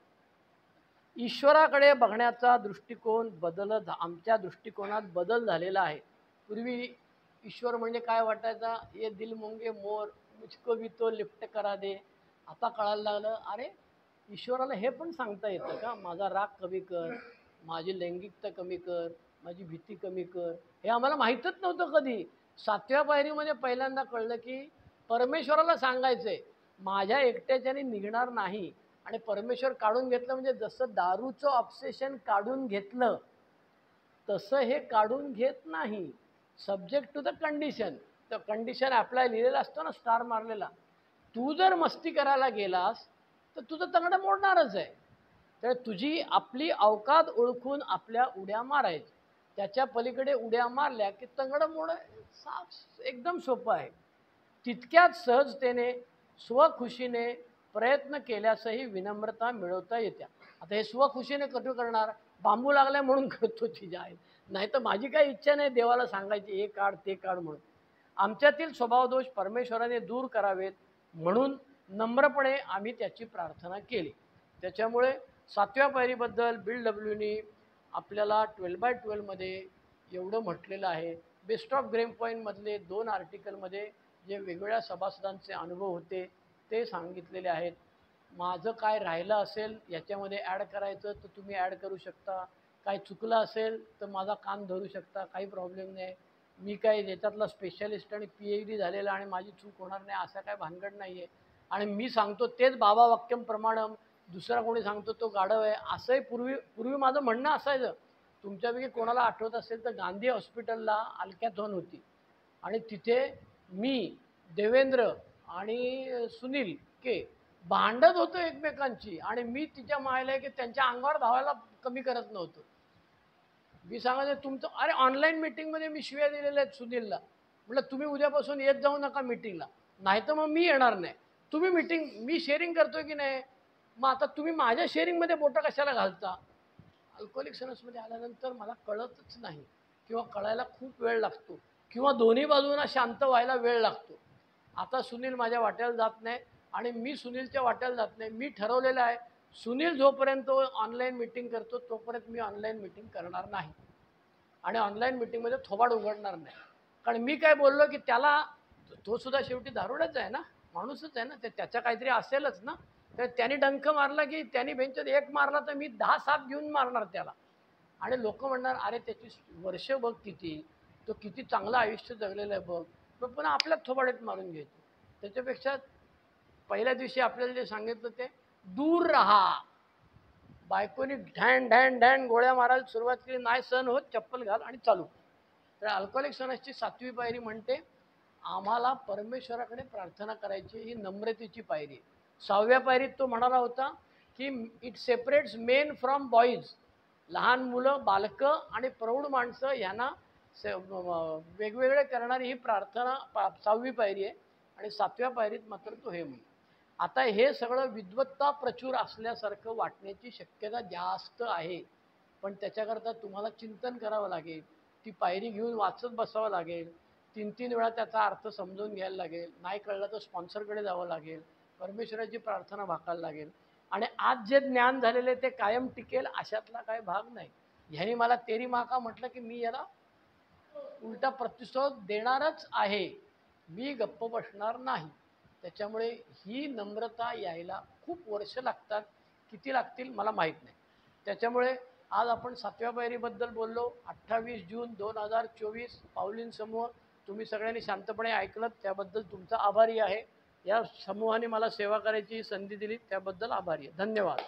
ईश्वराकडे बघण्याचा दृष्टिकोन आमच्या दृष्टिकोनात बदल झालेला आहे. पूर्वी ईश्वर म्हणजे काय वाटायचा, ये दिल मुंगे मोर मुझको भी तो लिफ्ट करा दे. आता कळायला लागलं अरे ईश्वराला हे पण सांगता येतं का, माझा राग कमी कर, माझी लैंगिकता कमी कर, माझी भीती कमी कर. हे आम्हाला माहीतच नव्हतं कधी. 7व्या पायरीमध्ये पहिल्यांदा कळलं की परमेश्वराला सांगायचंय माझ्या एकट्याच्याने निघणार नाही. आणि परमेश्वर काढून घेतलं म्हणजे जसं दारूचं ऑब्सेशन काढून घेतलं तसं हे काढून घेत नाही. Subject to the condition. तर कंडिशन अप्लाय लिहिलेला असतो ना, स्टार मारलेला. तू जर मस्ती करायला गेलास तर तुझं तंगडं मोडणारच आहे. तर तुझी आपली अवकात ओळखून आपल्या उड्या मारायच्या. त्याच्या पलीकडे उड्या मारल्या की तंगडं मोड साफ एकदम सोपं आहे. तितक्याच सहजतेने स्वखुशीने प्रयत्न केल्यासही विनम्रता मिळवता येते. आता हे स्वखुशीने कधी करणार, बांबू लागलाय म्हणून करतो तिच्या आहे. नाही तर माझी काही इच्छा नाही देवाला सांगायची हे काढ ते काढ म्हणून. आमच्यातील स्वभावदोष परमेश्वराने दूर करावेत म्हणून नम्रपणे आम्ही त्याची प्रार्थना केली. त्याच्यामुळे 7व्या पायरीबद्दल बिल डब्ल्यूनी आपल्याला 12x12 मध्ये एवढं म्हटलेलं आहे. बेस्ट ऑफ ग्रेम पॉईंटमधले 2 आर्टिकलमध्ये जे वेगवेगळ्या सभासदांचे अनुभव होते ते सांगितलेले आहेत. माझं काय राहिलं असेल याच्यामध्ये ॲड करायचं तर तुम्ही ॲड करू शकता. काय चुकलं असेल तर माझा कान धरू शकता, काही प्रॉब्लेम नाही. मी काय याच्यातला स्पेशलिस्ट आणि PhD झालेला आणि माझी चूक होणार नाही असा काय भानगड नाही आहे. आणि मी सांगतो तेच बाबा वाक्यम प्रमाणम, दुसरा कोणी सांगतो तो गाढव आहे असंही पूर्वी माझं म्हणणं असायचं. तुमच्यापैकी कोणाला आठवत असेल तर गांधी हॉस्पिटलला अल्कॅथॉन होती आणि तिथे मी, देवेंद्र आणि सुनील के भांडत होतो एकमेकांची. आणि मी तिच्या मायला की त्यांच्या अंगावर धावायला कमी करत नव्हतो. मी सांगायचं तुमचं अरे ऑनलाईन मीटिंगमध्ये मी शिव्या दिलेल्या आहेत सुनीलला. म्हटलं तुम्ही उद्यापासून येत जाऊ नका मीटिंगला, नाही तर मग मी येणार नाही. तुम्ही मी शेअरिंग करतोय की नाही, मग आता तुम्ही माझ्या शेअरिंगमध्ये बोटं कशाला घालता. अल्कोहोलिक सनसमध्ये आल्यानंतर मला कळतच नाही किंवा कळायला खूप वेळ लागतो किंवा दोन्ही बाजूंना शांत व्हायला वेळ लागतो. आता सुनील माझ्या वाट्याला जात नाही आणि मी सुनीलच्या वाट्याला जात नाही. मी ठरवलेलं आहे सुनील जोपर्यंत ऑनलाईन मीटिंग करतो तोपर्यंत मी ऑनलाईन मीटिंग करणार नाही आणि ऑनलाईन मीटिंगमध्ये थोबाड उघडणार नाही. कारण मी काय बोललो की त्याला, तो सुद्धा शेवटी दारुडाच आहे ना, माणूसच आहे ना, ते त्याच्या काहीतरी असेलच ना. तर त्यांनी डंख मारला की त्यांनी बेंचवर एक मारला तर मी 10 साप घेऊन मारणार त्याला. आणि लोक म्हणणार अरे त्याची वर्ष बघ किती, तो किती चांगलं आयुष्य जगलेलं आहे बघ, पण पुन्हा आपल्याच थोबाडीत मारून घ्यायचं. त्याच्यापेक्षा पहिल्या दिवशी आपल्याला जे सांगितलं ते दूर राहा. बायकोनी ढॅन ढॅन ढॅन गोळ्या मारायला सुरुवात केली, नाही सहन होत, चप्पल घाल आणि चालू. तर अल्कोहोलिक सनसची 7वी पायरी म्हणते आम्हाला परमेश्वराकडे प्रार्थना करायची, ही नम्रतेची पायरी. 6व्या पायरीत तो म्हणाला होता की it separates main from boys. लहान मुलं, बालकं आणि प्रौढ माणसं यांना वेगवेगळे करणारी ही प्रार्थना 6वी पायरी आहे. आणि 7व्या पायरीत मात्र तो हे म्हणतो. आता हे सगळं विद्वत्ता प्रचूर असल्यासारखं वाटण्याची शक्यता जास्त आहे, पण त्याच्याकरता तुम्हाला चिंतन करावं लागेल. ती पायरी घेऊन वाचत बसावं लागेल. 3-3 वेळा त्याचा अर्थ समजून घ्यायला लागेल. नाही कळलं तर स्पॉन्सरकडे जावं लागेल. परमेश्वराची प्रार्थना भाकायला लागेल. आणि आज जे ज्ञान झालेले ते कायम टिकेल अशातला काही भाग नाही. ह्याने मला तेरी माँ का म्हटलं की मी याला उलटा प्रतिसाद देणारच आहे. मी गप्प बसणार नाही. त्याच्यामुळे ही नम्रता यायला खूप वर्ष लागतात. किती लागतील मला माहीत नाही. त्याच्यामुळे आज आपण 7व्या पायरीबद्दल बोललो. 28 जून 2024 पावलीन समूह तुम्ही सगळ्यांनी शांतपणे ऐकलं त्याबद्दल तुमचा आभारी आहे. या समूहाने मला सेवा करायची संधी दिली त्याबद्दल आभारी आहे. धन्यवाद.